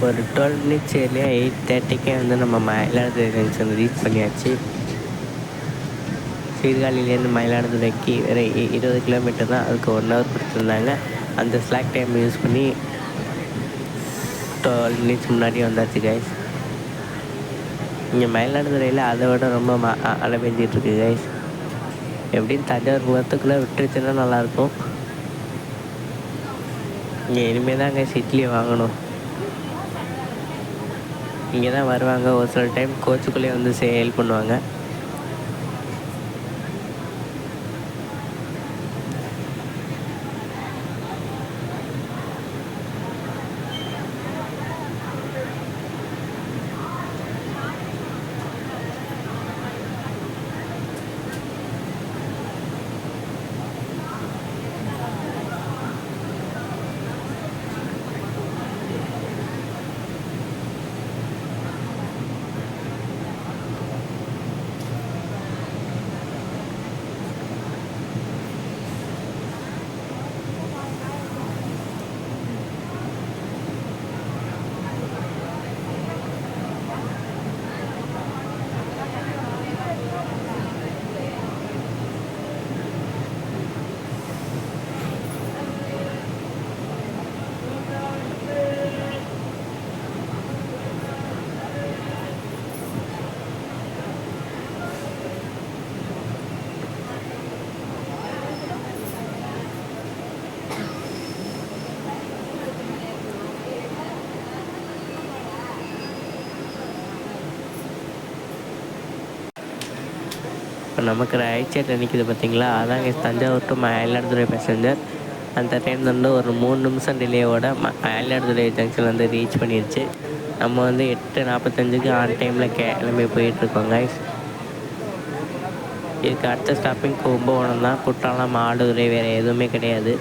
ஒரு 12 மினிட்ஸ் ஏர்லியாக 8:30க்கே வந்து நம்ம மயிலாடுதுறை ஜங்ஷன் ரீச் பண்ணியாச்சு. சீர்காழிலேருந்து மயிலாடுதுறைக்கு வேறு 20 கிலோமீட்டர் தான். அதுக்கு 1 ஹவர் கொடுத்துருந்தாங்க. அந்த ஸ்லாக் டைம் யூஸ் பண்ணி 12 மினிட்ஸ் முன்னாடி வந்தாச்சு கைஸ். இங்கே மயிலாடுதுறையில் அதை விட ரொம்ப மழை பெஞ்சிட்ருக்கு கைஸ். எப்படின்னு தஞ்சாவூர் போகிறதுக்குள்ளே விட்டுருச்சுன்னா நல்லாயிருக்கும். இங்கே இனிமேல் தான் கைஸ் இட்லி வாங்கணும். இங்கே தான் வருவாங்க, ஒரு சில டைம் கோச்சுக்குள்ளேயே வந்து சேல் பண்ணுவாங்க. இப்போ நமக்கு ரைட் சைடில் நிற்கிது பார்த்தீங்களா, அதாங்க தஞ்சாவூர் டு மயிலாடுதுறை பேசஞ்சர். அந்த ட்ரெயின் வந்து ஒரு 3 நிமிஷம் டிலேவோட மயிலாடுதுறை ஜங்ஷன் வந்து ரீச் பண்ணிடுச்சு. நம்ம வந்து 8:45க்கு ஆன் டைமில் கிளம்பி போயிட்டுருக்கோம் கைஸ். இதுக்கு அடுத்த ஸ்டாப்பிங் கும்பகோணம் தான். குற்றாலம், மாடுதுறை வேறு எதுவுமே கிடையாது.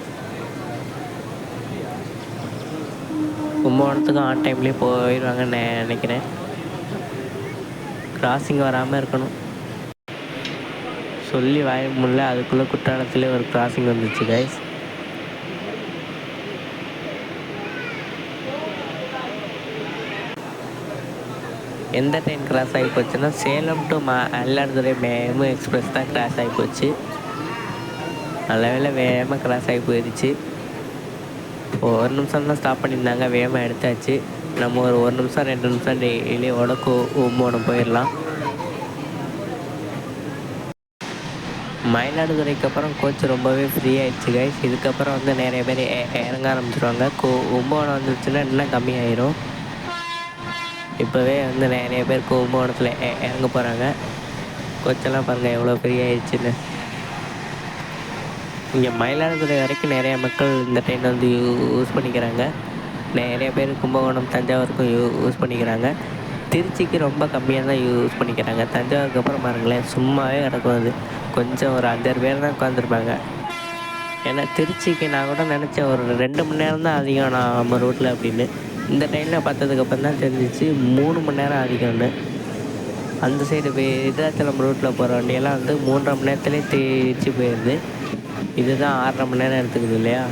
கும்பகோணத்துக்கும் ஆன் டைம்லேயே போயிடுவாங்கன்னு நினைக்கிறேன். கிராசிங் வராமல் இருக்கணும் சொல்லி வாய முடியல, அதுக்குள்ளே குற்றாலத்துலேயே ஒரு கிராசிங் வந்துச்சு கைஸ். எந்த ட்ரெயின் கிராஸ் ஆகி போச்சுன்னா Salem to Mayiladuthurai MEMU express தான் கிராஸ் ஆகி போச்சு. நல்ல வேலை வேகமாக கிராஸ் ஆகி போயிடுச்சு. 1 நிமிஷம் தான் ஸ்டாப் பண்ணியிருந்தாங்க, வேகமாக எடுத்தாச்சு. நம்ம ஒரு 1 நிமிஷம் 2 நிமிஷம் டெய்லியோட கும்பகோணம் போயிடலாம். மயிலாடுதுறைக்கு அப்புறம் கோச் ரொம்பவே ஃப்ரீ ஆகிடுச்சு கைஸ். இதுக்கப்புறம் வந்து நிறைய பேர் இறங்க ஆரம்பிச்சிருவாங்க. கும்பகோணம் வந்துச்சுன்னா இன்னும் கம்மியாயிரும். இப்போவே வந்து நிறைய பேர் கும்பகோணத்தில் இறங்க போகிறாங்க. கோச்செல்லாம் பாருங்கள் எவ்வளோ ஃப்ரீ ஆகிடுச்சின்னு. இங்கே மயிலாடுதுறை வரைக்கும் நிறைய மக்கள் இந்த ட்ரெயின் வந்து யூஸ் பண்ணிக்கிறாங்க. நிறைய பேர் கும்பகோணம், தஞ்சாவூருக்கும் யூஸ் பண்ணிக்கிறாங்க. திருச்சிக்கு ரொம்ப கம்மியாக தான் யூஸ் பண்ணிக்கிறாங்க. தஞ்சாவூருக்கு அப்புறம் பாருங்களேன் சும்மாவே கிடக்கும். அது கொஞ்சம் ஒரு 5-6 பேர் தான் உட்காந்துருப்பாங்க. ஏன்னா திருச்சிக்கு நான் கூட நினச்சேன் ஒரு 2 மணி நேரம் தான் அதிகம் நம்ம ரூட்டில் அப்படின்னு. இந்த ட்ரெயினில் பார்த்ததுக்கப்புறம் தான் தெரிஞ்சிச்சு 3 மணி நேரம் அதிகம்னு. அந்த சைடு விருதாச்சலம் ரூட்டில் போகிற வண்டியெல்லாம் வந்து 3.5 மணி நேரத்துலேயே திருச்சி போயிடுது. இதுதான் 6.5 மணி நேரம் எடுத்துக்குது இல்லையா.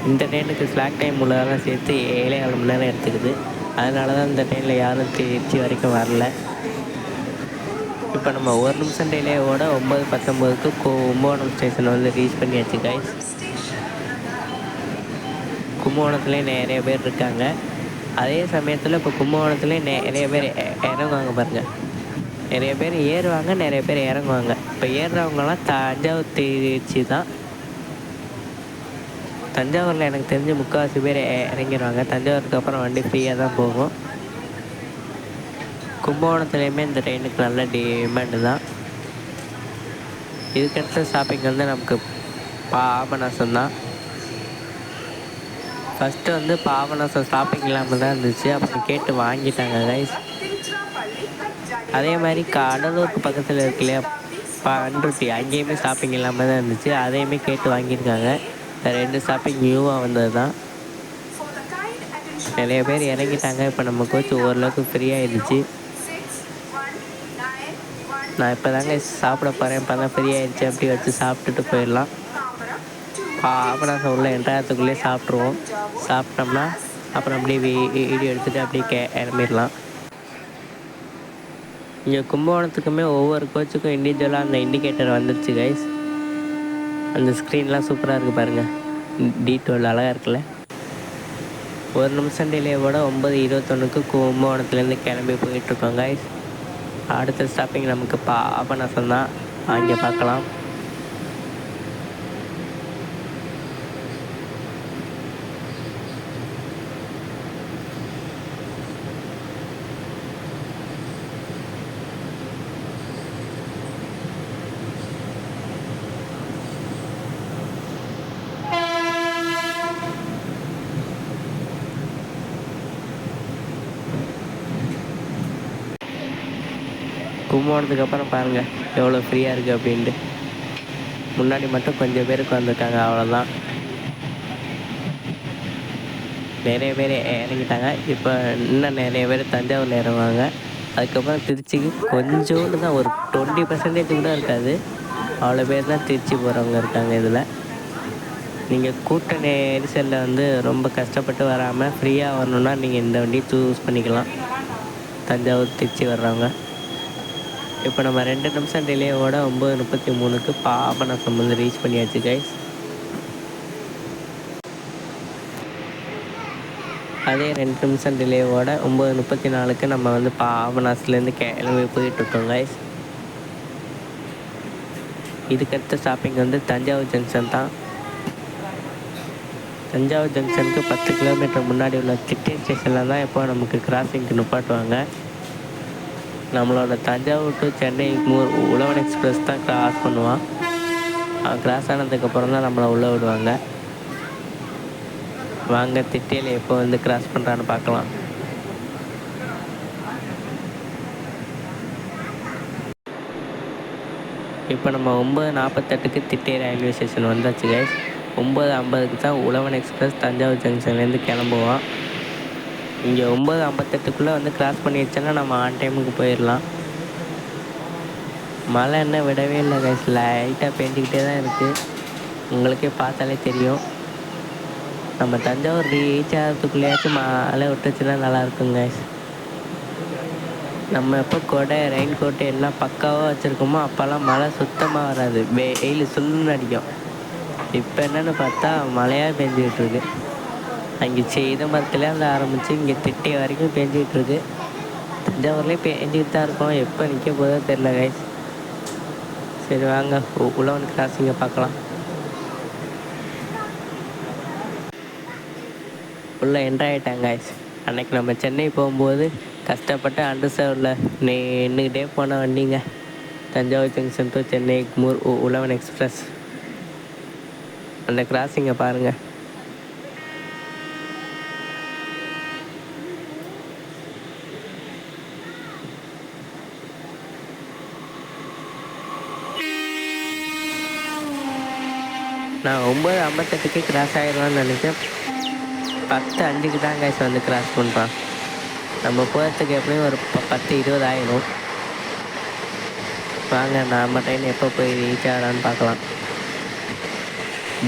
இந்த ட்ரெயினுக்கு ஸ்லாக் டைம் உள்ளதெல்லாம் சேர்த்து 7.25 மணி நேரம் எடுத்துக்குது. அதனால தான் இந்த ட்ரெயினில் யாரும் திருச்சி வரைக்கும் வரல. இப்போ நம்ம 1 நிமிஷம் டிலேவோட 9:19க்கு கும்பகோணம் ஸ்டேஷன் வந்து ரீச் பண்ணியாச்சு கைஸ். கும்பகோணத்துலேயே நிறைய பேர் இருக்காங்க. அதே சமயத்தில் இப்போ கும்பகோணத்துலேயே நிறைய பேர் இறங்குவாங்க பாருங்கள். நிறைய பேர் ஏறுவாங்க, நிறைய பேர் இறங்குவாங்க. இப்போ ஏறுறவங்கலாம் தஞ்சாவூர் திருச்சி தான். தஞ்சாவூரில் எனக்கு தெரிஞ்சு 3/4 பேர் இறங்கிடுவாங்க. தஞ்சாவூருக்கு அப்புறம் வண்டி ஃப்ரீயாக தான் போகும். கும்பகோணத்துலேயுமே இந்த ட்ரெயினுக்கு நல்ல டிமாண்டு தான். இதுக்கடுத்த ஸ்டாப்பிங் வந்து நமக்கு பாபநாசம் தான். ஃபஸ்ட்டு வந்து பாபநாசம் ஸ்டாப்பிங் இல்லாமல் தான் இருந்துச்சு. அப்புறம் கேட்டு வாங்கிட்டாங்க கைஸ். அதே மாதிரி கடலூருக்கு பக்கத்தில் இருக்கு இல்லையா பண்ருட்டி, அங்கேயுமே ஸ்டாப்பிங் இல்லாமல் தான் இருந்துச்சு. அதையுமே கேட்டு வாங்கியிருக்காங்க. 2 ஸ்டாப்பிங் நியூவாக வந்தது தான். நிறைய பேர் இறங்கிட்டாங்க. இப்போ நம்ம கோச் ஓரளவுக்கு ஃப்ரீ ஆகிடுச்சு. நான் இப்போ தாங்க சாப்பிட போகிறேன். இப்போ தான் ஃப்ரீ ஆகிடுச்சு. அப்படி வச்சு சாப்பிட்டுட்டு போயிடலாம். பாபநாசம் உள்ள என்ட்ராகிறதுக்குள்ளேயே சாப்பிட்ருவோம். சாப்பிட்டோம்னா அப்புறம் அப்படியே வீடியோ எடுத்துகிட்டு அப்படியே கிளம்பிடலாம். இங்கே கும்பகோணத்துக்குமே ஒவ்வொரு கோச்சுக்கும் இண்டிவிஜுவலாக அந்த இண்டிகேட்டர் வந்துடுச்சு கைஸ். அந்த ஸ்க்ரீன்லாம் சூப்பராக இருக்குது பாருங்கள், டீட்டெயில் அழகாக இருக்குல்ல. 1 நிமிஷம் டிலேவோட 9:21க்கு கும்பகோணத்துலேருந்து கிளம்பி போயிட்டுருக்கோம் கைஸ். அடுத்த ஸ்டாப்பிங் நமக்கு பாபநாசம் தான், அங்கே பார்க்கலாம். கும்பகோணத்துக்கு அப்புறம் பாருங்கள் எவ்வளோ ஃப்ரீயாக இருக்குது அப்படின்ட்டு. முன்னாடி மட்டும் கொஞ்சம் பேருக்கு வந்துட்டாங்க, அவ்வளோதான். நிறைய பேர் இறங்கிட்டாங்க. இப்போ இன்னும் நிறைய பேர் தஞ்சாவூரில் இறங்குவாங்க. அதுக்கப்புறம் திருச்சிக்கு கொஞ்சோண்டு தான், ஒரு 20% கூட இருக்காது. அவ்வளோ பேர் தான் திருச்சி போகிறவங்க இருக்காங்க. இதில் நீங்கள் கூட்ட நெரிசலில் வந்து ரொம்ப கஷ்டப்பட்டு வராமல் ஃப்ரீயாக வரணுன்னா நீங்கள் இந்த வண்டியை சூஸ் பண்ணிக்கலாம், தஞ்சாவூர் திருச்சி வர்றவங்க. இப்போ நம்ம 2 நிமிஷம் டிலேவோட 9:33க்கு பாபநாசம் வந்து ரீச் பண்ணியாச்சு கைஸ். அதே 2 நிமிஷம் டிலேவோட 9:34க்கு நம்ம வந்து பாபநாசத்துலேருந்து கிளம்பி போயிட்டுருக்கோம் கைஸ். இதுக்கடுத்த ஸ்டாப்பிங் வந்து தஞ்சாவூர் ஜங்ஷன் தான். தஞ்சாவூர் ஜங்ஷனுக்கு 10 கிலோமீட்டர் முன்னாடி உள்ள திட்டே ஸ்டேஷனில் தான் எப்போ நமக்கு கிராசிங்க்கு நிப்பாட்டுவாங்க. நம்மளோட Thanjavur to Chennai Uzhavan express தான் கிராஸ் பண்ணுவான். கிராஸ் ஆனதுக்கப்புறம் தான் நம்மளை உள்ளே விடுவாங்க. வாங்க திட்டையில் எப்போ வந்து கிராஸ் பண்ணுறான்னு பார்க்கலாம். இப்போ நம்ம 9:48க்கு திட்டை ரயில்வே ஸ்டேஷன் வந்தாச்சு கைஸ். 9:50க்கு தான் உழவன் எக்ஸ்பிரஸ் தஞ்சாவூர் ஜங்ஷன்லேருந்து கிளம்புவோம். இங்கே 9:58க்குள்ளே வந்து கிராஸ் பண்ணி வச்சோன்னா நம்ம ஆன் டைமுக்கு போயிடலாம். மழை என்ன விடவே இல்லை கைஸ், லைட்டாக பெஞ்சிக்கிட்டே தான் இருக்குது. உங்களுக்கே பார்த்தாலே தெரியும். நம்ம தஞ்சாவூர் ரீச் ஆகிறதுக்குள்ளேயாச்சும் மழை விட்டுச்சுன்னா நல்லாயிருக்கும் கைஸ். நம்ம எப்போ கொடை ரெயின் கோட்டு எல்லாம் பக்காவாக வச்சுருக்கோமோ அப்போல்லாம் மழை சுத்தமாக வராது, வெயில் சுல்லுன்னு அடிக்கும். இப்போ என்னென்னு பார்த்தா மழையாக பெஞ்சிக்கிட்டுருக்கு. அங்கே சிதம்பரத்துலேருந்து ஆரம்பித்து இங்கே திட்டை வரைக்கும் பெஞ்சிக்கிட்டுருக்கு. தஞ்சாவூர்லேயும் பெஞ்சிக்கிட்டு தான் இருக்கோம். எப்போ நிற்க போதோ தெரில கைஸ். சரி வாங்க உழவன் கிராசிங்கை பார்க்கலாம். உள்ளே என்ட்ரு ஆகிட்டாங்க கைஸ். அன்றைக்கி நம்ம சென்னை போகும்போது கஷ்டப்பட்டு அண்டர்சர்வில் நின்றுக்கிட்டே போன வண்டிங்க Thanjavur junction to Chennai Uzhavan express. அந்த கிராசிங்கை பாருங்கள். நான் 9:58க்கு கிராஸ் ஆகிடுவான்னு நினைக்கிறேன். 10:05க்கு தான் கைஸ் வந்து கிராஸ் பண்ணுறான். நம்ம போகிறதுக்கு எப்படியும் ஒரு 10:20 ஆகிடும். வாங்க நம்ம ட்ரெயின் எப்போ போய் ரீச் ஆகலான்னு பார்க்கலாம்.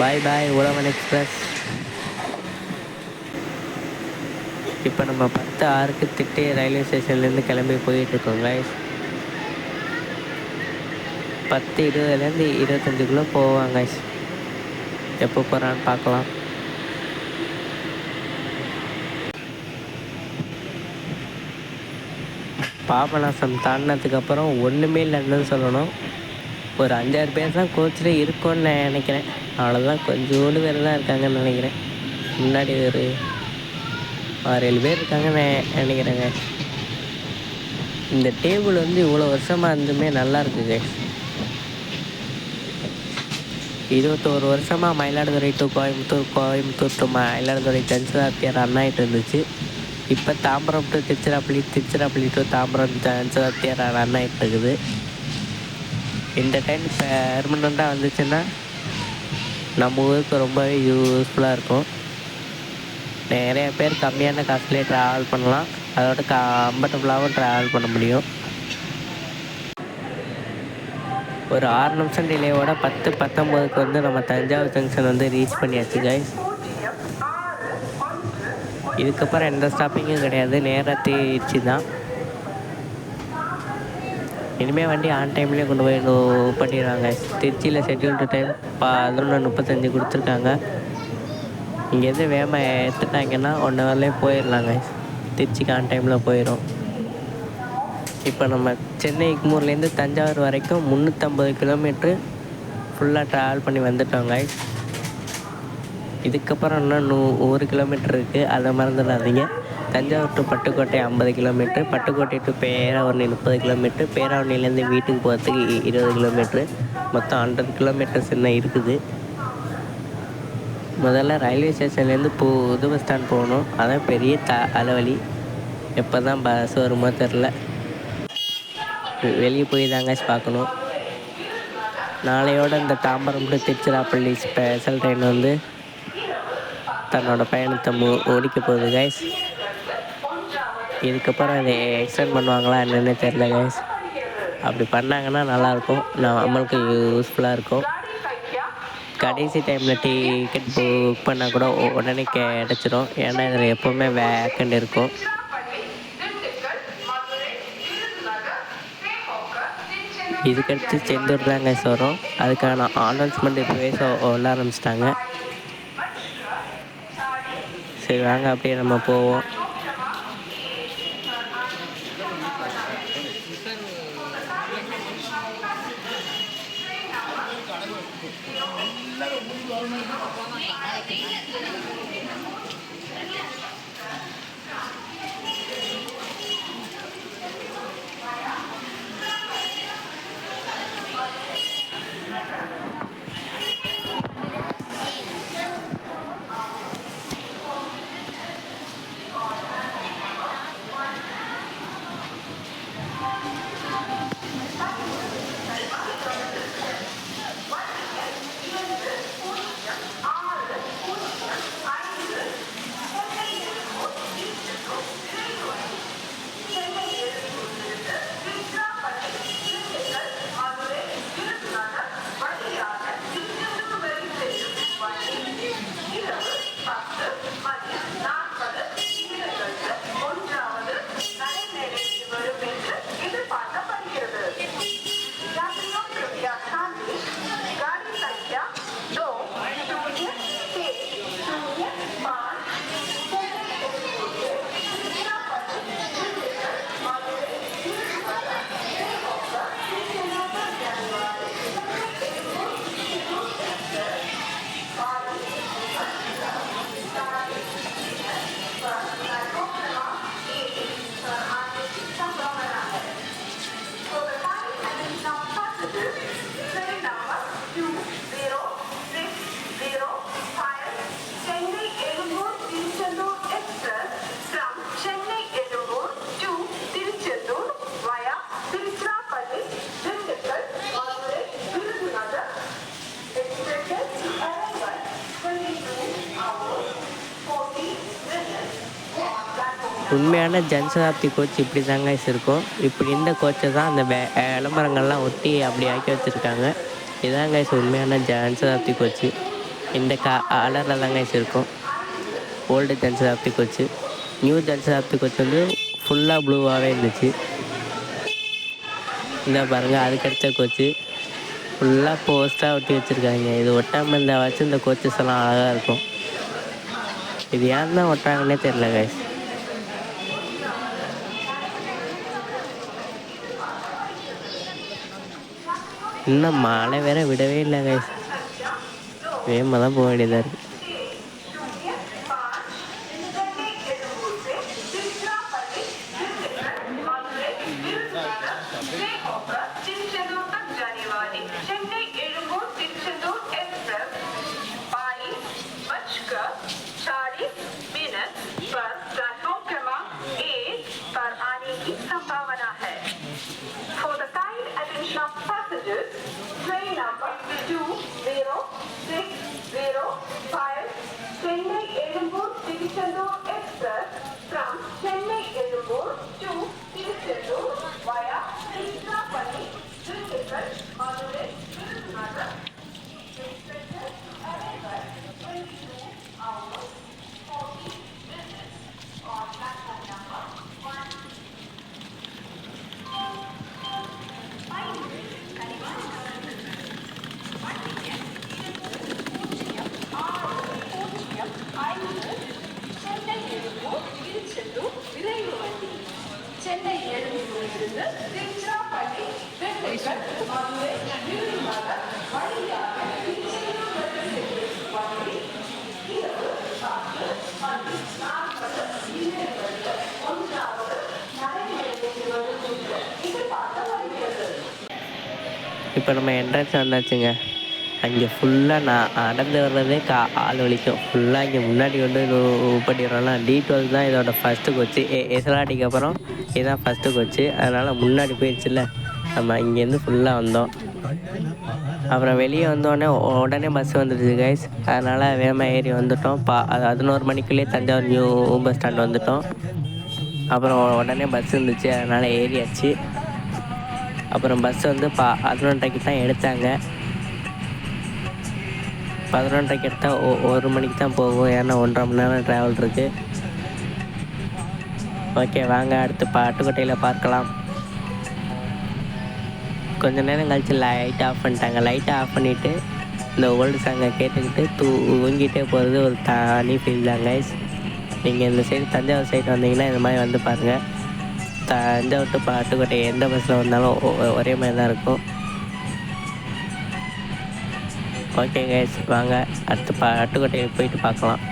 பாய் பாய் உழவன் எக்ஸ்பிரஸ். இப்போ நம்ம 10:06க்கு திட்டை ரயில்வே ஸ்டேஷன்லேருந்து கிளம்பி போயிட்டுருக்கோம் கைஸ். 10:20லேருந்து 25க்குள்ளே போவாங்க கைஸ். எப்போ போகிறான்னு பார்க்கலாம். பாபநாசம் தாண்டினதுக்கப்புறம் ஒன்றுமே இல்லைன்னு சொல்லணும். ஒரு 5-6 பேர் தான் கோச்சில் இருக்கோன்னு நான் நினைக்கிறேன். அவ்வளோதான், கொஞ்சோண்டு பேர் தான் இருக்காங்கன்னு நினைக்கிறேன். முன்னாடி ஒரு 6-7 பேர் இருக்காங்கன்னு நினைக்கிறேங்க. இந்த டேபிள் வந்து இவ்வளோ வருஷமாக இருந்துமே நல்லா இருக்குங்க. 21 வருஷமாக மயிலாடுதுறை டு கோயம்புத்தூர், கோயம்புத்தூர் டு மயிலாடுதுறை ஜன்சதாப்தியார் ரன் ஆகிட்டு இருந்துச்சு. இப்போ தாம்பரம் டு திருச்சிராப்பள்ளி, திருச்சிராப்பள்ளி டு தாம்பரம் ஜன்சதாப்தியார் ரன் ஆகிட்டு இருக்குது. இந்த டைம் பெர்மனண்ட்டாக வந்துச்சுன்னா நம்ம ஊருக்கு ரொம்பவே யூஸ்ஃபுல்லாக இருக்கும். நிறைய பேர் கம்மியான காசுலேயே ட்ராவல் பண்ணலாம், அதோட கம்ஃபர்டபுளாகவும் ட்ராவல் பண்ண முடியும். ஒரு 6 நிமிஷம் டிலேவோட 10:19க்கு வந்து நம்ம தஞ்சாவூர் ஜங்ஷன் வந்து ரீச் பண்ணியாச்சு கைஸ். இதுக்கப்புறம் எந்த ஸ்டாப்பிங்கும் கிடையாது, நேராக திருச்சி தான். இனிமேல் வண்டி ஆன் டைம்லேயே கொண்டு போய் பண்ணிடுவாங்க. திருச்சியில் ஷெட்யூல்டு டைம் 11:35 கொடுத்துருக்காங்க. இங்கேருந்து வேகமாக எடுத்துட்டாங்கன்னா 1 ஹவர்லேயே போயிடலாங்க. திருச்சிக்கு ஆன் டைமில் போயிடும். இப்போ நம்ம சென்னை எக்மூர்லேருந்து தஞ்சாவூர் வரைக்கும் 350 கிலோமீட்ரு ஃபுல்லாக ட்ராவல் பண்ணி வந்துட்டோங்க. இதுக்கப்புறம் இன்னும் 100 கிலோமீட்டர் இருக்குது, அதை மறந்துடாதீங்க. Thanjavur to Pattukkottai 50 kilometre, Pattukkottai to Peravurani 30 kilometre, பேராவூர்ணிலேருந்து வீட்டுக்கு போகிறதுக்கு 20 கிலோமீட்ரு, மொத்தம் 100 கிலோமீட்டர்ஸ் இன்னும் இருக்குது. முதல்ல ரயில்வே ஸ்டேஷன்லேருந்து புது பஸ் ஸ்டாண்ட் போகணும். அதான் பெரிய தலைவலி. எப்போ தான் பஸ் வருமோ தெரில. வெளியே போய் தாங்க பார்க்கணும். நாளையோட இந்த Tambaram to Tiruchirappalli special train வந்து தன்னோட பயணத்தை முடிக்க போகுது கைஸ். இதுக்கப்புறம் அதை எக்ஸ்டெண்ட் பண்ணுவாங்களா என்னென்னு தெரில கைஸ். அப்படி பண்ணாங்கன்னா நல்லாயிருக்கும், நம்மளுக்கு யூஸ்ஃபுல்லாக இருக்கும். கடைசி டைமில் டிக்கெட் புக் பண்ணால் கூட உடனே கிடச்சிடும். ஏன்னா இதில் எப்போவுமே வேக்கண்ட் இருக்கும். இதுக்கடுத்து செந்தூர் தான் கைஸ் வரும். அதுக்கான அனௌன்ஸ்மெண்ட் இப்போவே சொல்ல ஆரம்பிச்சிட்டாங்க. சரி வாங்க அப்படியே நம்ம போவோம். உண்மையான ஜன்சதாப்தி கோச் இப்படி தாங்க இருக்கும். இப்படி இந்த கோச்சை தான் அந்த விளம்பரங்கள்லாம் ஒட்டி அப்படி ஆக்கி வச்சுருக்காங்க. இதாங்க உண்மையான ஜன்சதாப்தி கோச்சு. இந்த கலரில் தாங்க இருக்கும் old Janshatabdi coach. New Janshatabdi coach வந்து ஃபுல்லாக ப்ளூவாகவே இருந்துச்சு. இந்த பாருங்கள், அதுக்கடுத்த கோச்சு ஃபுல்லாக போஸ்ட்டாக ஒட்டி வச்சுருக்காங்க. இது ஒட்டாமல் இருந்தால் வச்சு இந்த கோச்சஸ் எல்லாம் அழகாக இருக்கும். இது ஏன் தான் ஒட்டுறாங்கன்னே தெரில கைஸ். இன்னும் மழை வேற விடவே இல்லை கைஸ். வேகமாக தான் போக வேண்டியதாக இருக்குது. Train number 2065 Chennai Ezhumbur Tiruchendur Express from Chennai Ezhumbur to Tiruchendur via Tiruchirappalli, Dindigul, Madurai, Virudhunagar. Expected arrival 22 hours 40 minutes on platform number 1. இப்போ நம்ம என்ட்ரன்ஸ் வந்தாச்சுங்க. அங்கே ஃபுல்லாக நான் நடந்து வர்றதே ஆள் வலிக்கும். ஃபுல்லாக இங்கே முன்னாடி வந்து பண்ணிடுறோம்னா D12 தான் இதோட ஃபஸ்ட்டு கோச்சு. எஸ்எல்ஆர்டிக்கு அப்புறம் இதுதான் ஃபஸ்ட்டு கோச்சு. அதனால் முன்னாடி போயிடுச்சுல்ல, நம்ம இங்கேருந்து ஃபுல்லாக வந்தோம். அப்புறம் வெளியே வந்தோடனே உடனே பஸ் வந்துடுச்சு கைஸ். அதனால் வேகமாக ஏறி வந்துட்டோம். 11 மணிக்குள்ளேயே தஞ்சாவூர் நியூ பஸ் ஸ்டாண்ட் வந்துட்டோம். அப்புறம் உடனே பஸ் இருந்துச்சு, அதனால் ஏறியாச்சு. அப்புறம் பஸ் வந்து 11:30க்கு தான் எடுத்தாங்க. 11:30க்கு எடுத்தால் 1 மணிக்கு தான் போகும். ஏன்னா 1.5 மணி நேரம் ட்ராவல் இருக்குது. ஓகே, வாங்க அடுத்து பட்டுக்கோட்டையில் பார்க்கலாம். கொஞ்ச நேரம் கழிச்சு லைட் ஆஃப் பண்ணிட்டாங்க. லைட்டை ஆஃப் பண்ணிவிட்டு இந்த ஓல்டு சாங்கை கேட்டுக்கிட்டு தூங்கிட்டே போகிறது ஒரு தனி ஃபீல் தான் கைஸ். நீங்கள் இந்த சைடு தஞ்சாவூர் சைடு வந்தீங்கன்னா இந்த மாதிரி வந்து பாருங்கள். தஞ்சாவூர் டு பட்டுக்கோட்டை எந்த பஸ்ஸில் வந்தாலும் ஒரே மாதிரி தான் இருக்கும். ஓகே கைஸ், வாங்க அடுத்து பட்டுக்கோட்டையை போயிட்டு பார்க்கலாம்.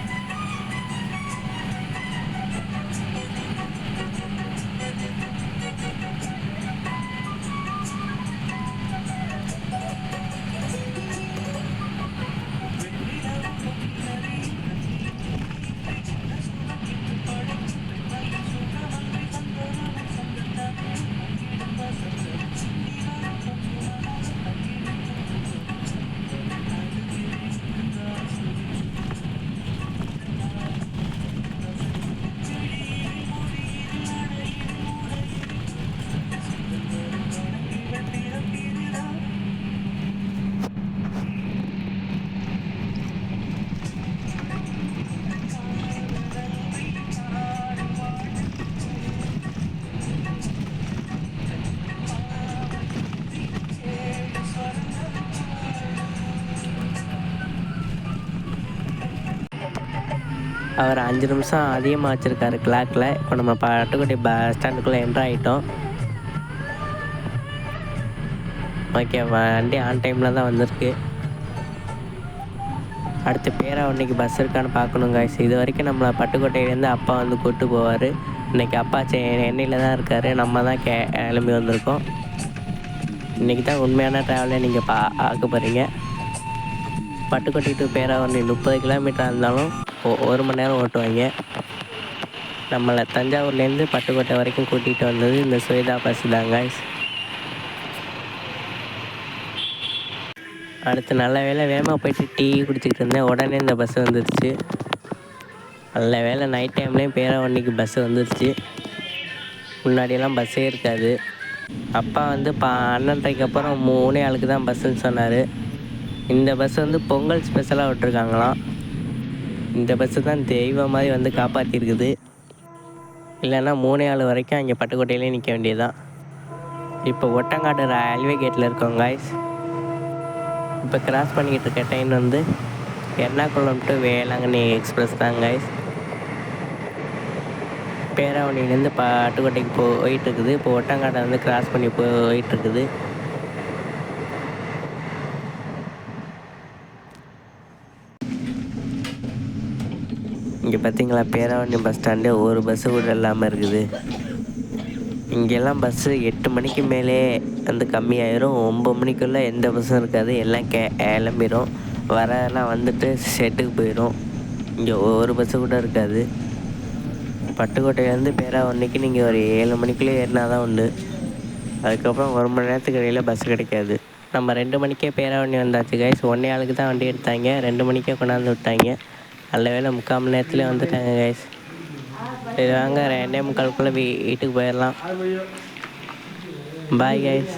அவர் 5 நிமிஷம் அதிகமாக வச்சுருக்காரு கிளாக்கில். இப்போ நம்ம பட்டுக்கோட்டை பஸ் ஸ்டாண்டுக்குள்ளே என்ட்ரு ஆகிட்டோம். ஓகே, வண்டி ஆன் டைமில் தான் வந்திருக்கு. அடுத்து பேராவூர்ணிக்கு பஸ் இருக்கான்னு பார்க்கணும் கைஸ். இது வரைக்கும் நம்மளை பட்டுக்கோட்டையிலேருந்து அப்பா வந்து கூப்பிட்டு போவார். இன்றைக்கி அப்பா சென்னையில் தான் இருக்கார். நம்ம தான் கிளம்பி வந்திருக்கோம். இன்றைக்கி தான் உண்மையான ட்ராவலை நீங்கள் பார்க்க போகிறீங்க. பட்டுக்கோட்டை டு பேராவூர்ணி 30 கிலோமீட்டர் இருந்தாலும் 1 மணி நேரம் ஓட்டுவாங்க. நம்மளை தஞ்சாவூர்லேருந்து பட்டுக்கோட்டை வரைக்கும் கூட்டிகிட்டு வந்தது இந்த சுவேதா பஸ் தான் கைஸ். அடுத்து நல்ல வேலை வேகமாக போயிட்டு டீ குடிச்சிக்கிட்டு இருந்தேன். உடனே இந்த பஸ் வந்துடுச்சு. நல்ல வேலை நைட் டைம்லேயும் பேராவூர்ணிக்கு பஸ் வந்துடுச்சு. முன்னாடியெல்லாம் பஸ்ஸே இருக்காது. அப்பா வந்து 12:30க்கு அப்புறம் 3:00 தான் பஸ்ஸுன்னு சொன்னார். இந்த பஸ் வந்து பொங்கல் ஸ்பெஷலாக விட்டுருக்காங்களாம். இந்த பஸ்ஸு தான் தெய்வம் மாதிரி வந்து காப்பாற்றிருக்குது. இல்லைன்னா 3:00 வரைக்கும் அங்கே பட்டுக்கோட்டையிலே நிற்க வேண்டியதுதான். இப்போ ஒட்டங்காடு ரயில்வே கேட்டில் இருக்கோம் கைஸ். இப்போ கிராஸ் பண்ணிக்கிட்டு இருக்க ட்ரெயின் வந்து எர்ணாகுளம் டு வேளாங்கண்ணி எக்ஸ்பிரஸ் தான் கைஸ். பேராவூர்ணிலேருந்து பட்டுக்கோட்டைக்கு போயிட்டுருக்குது. இப்போ ஒட்டங்காடை வந்து கிராஸ் பண்ணி போயிட்டுருக்குது. இங்கே பார்த்தீங்களா, பேராவூர்ணி பஸ் ஸ்டாண்டு ஒரு பஸ்ஸு கூட இல்லாமல் இருக்குது. இங்கெல்லாம் பஸ்ஸு 8 மணிக்கு மேலே வந்து கம்மியாயிரும். 9 மணிக்குள்ளே எந்த பஸ்ஸும் இருக்காது. எல்லாம் கிளம்பிடும். வரலாம் வந்துட்டு ஷெட்டுக்கு போயிடும். இங்கே ஒரு பஸ்ஸு கூட இருக்காது. பட்டுக்கோட்டையிலேருந்து பேராவூர்ணிக்கு நீங்கள் ஒரு 7 மணிக்குள்ளே ஏறினா தான் உண்டு. அதுக்கப்புறம் 1 மணி நேரத்துக்கு இடையில் பஸ் கிடைக்காது. நம்ம 2 மணிக்கே பேராவூர்ணி வந்தாச்சு கைஸ். 1:00 தான் வண்டி எடுத்தாங்க. 2 மணிக்கே கொண்டாந்து விட்டாங்க. நல்ல வேலை 3/4 மணி நேரத்துலேயே வந்துட்டாங்க கைஸ். சரி வாங்க 2:45க்குள்ளே வீட்டுக்கு போயிடலாம். Bye guys.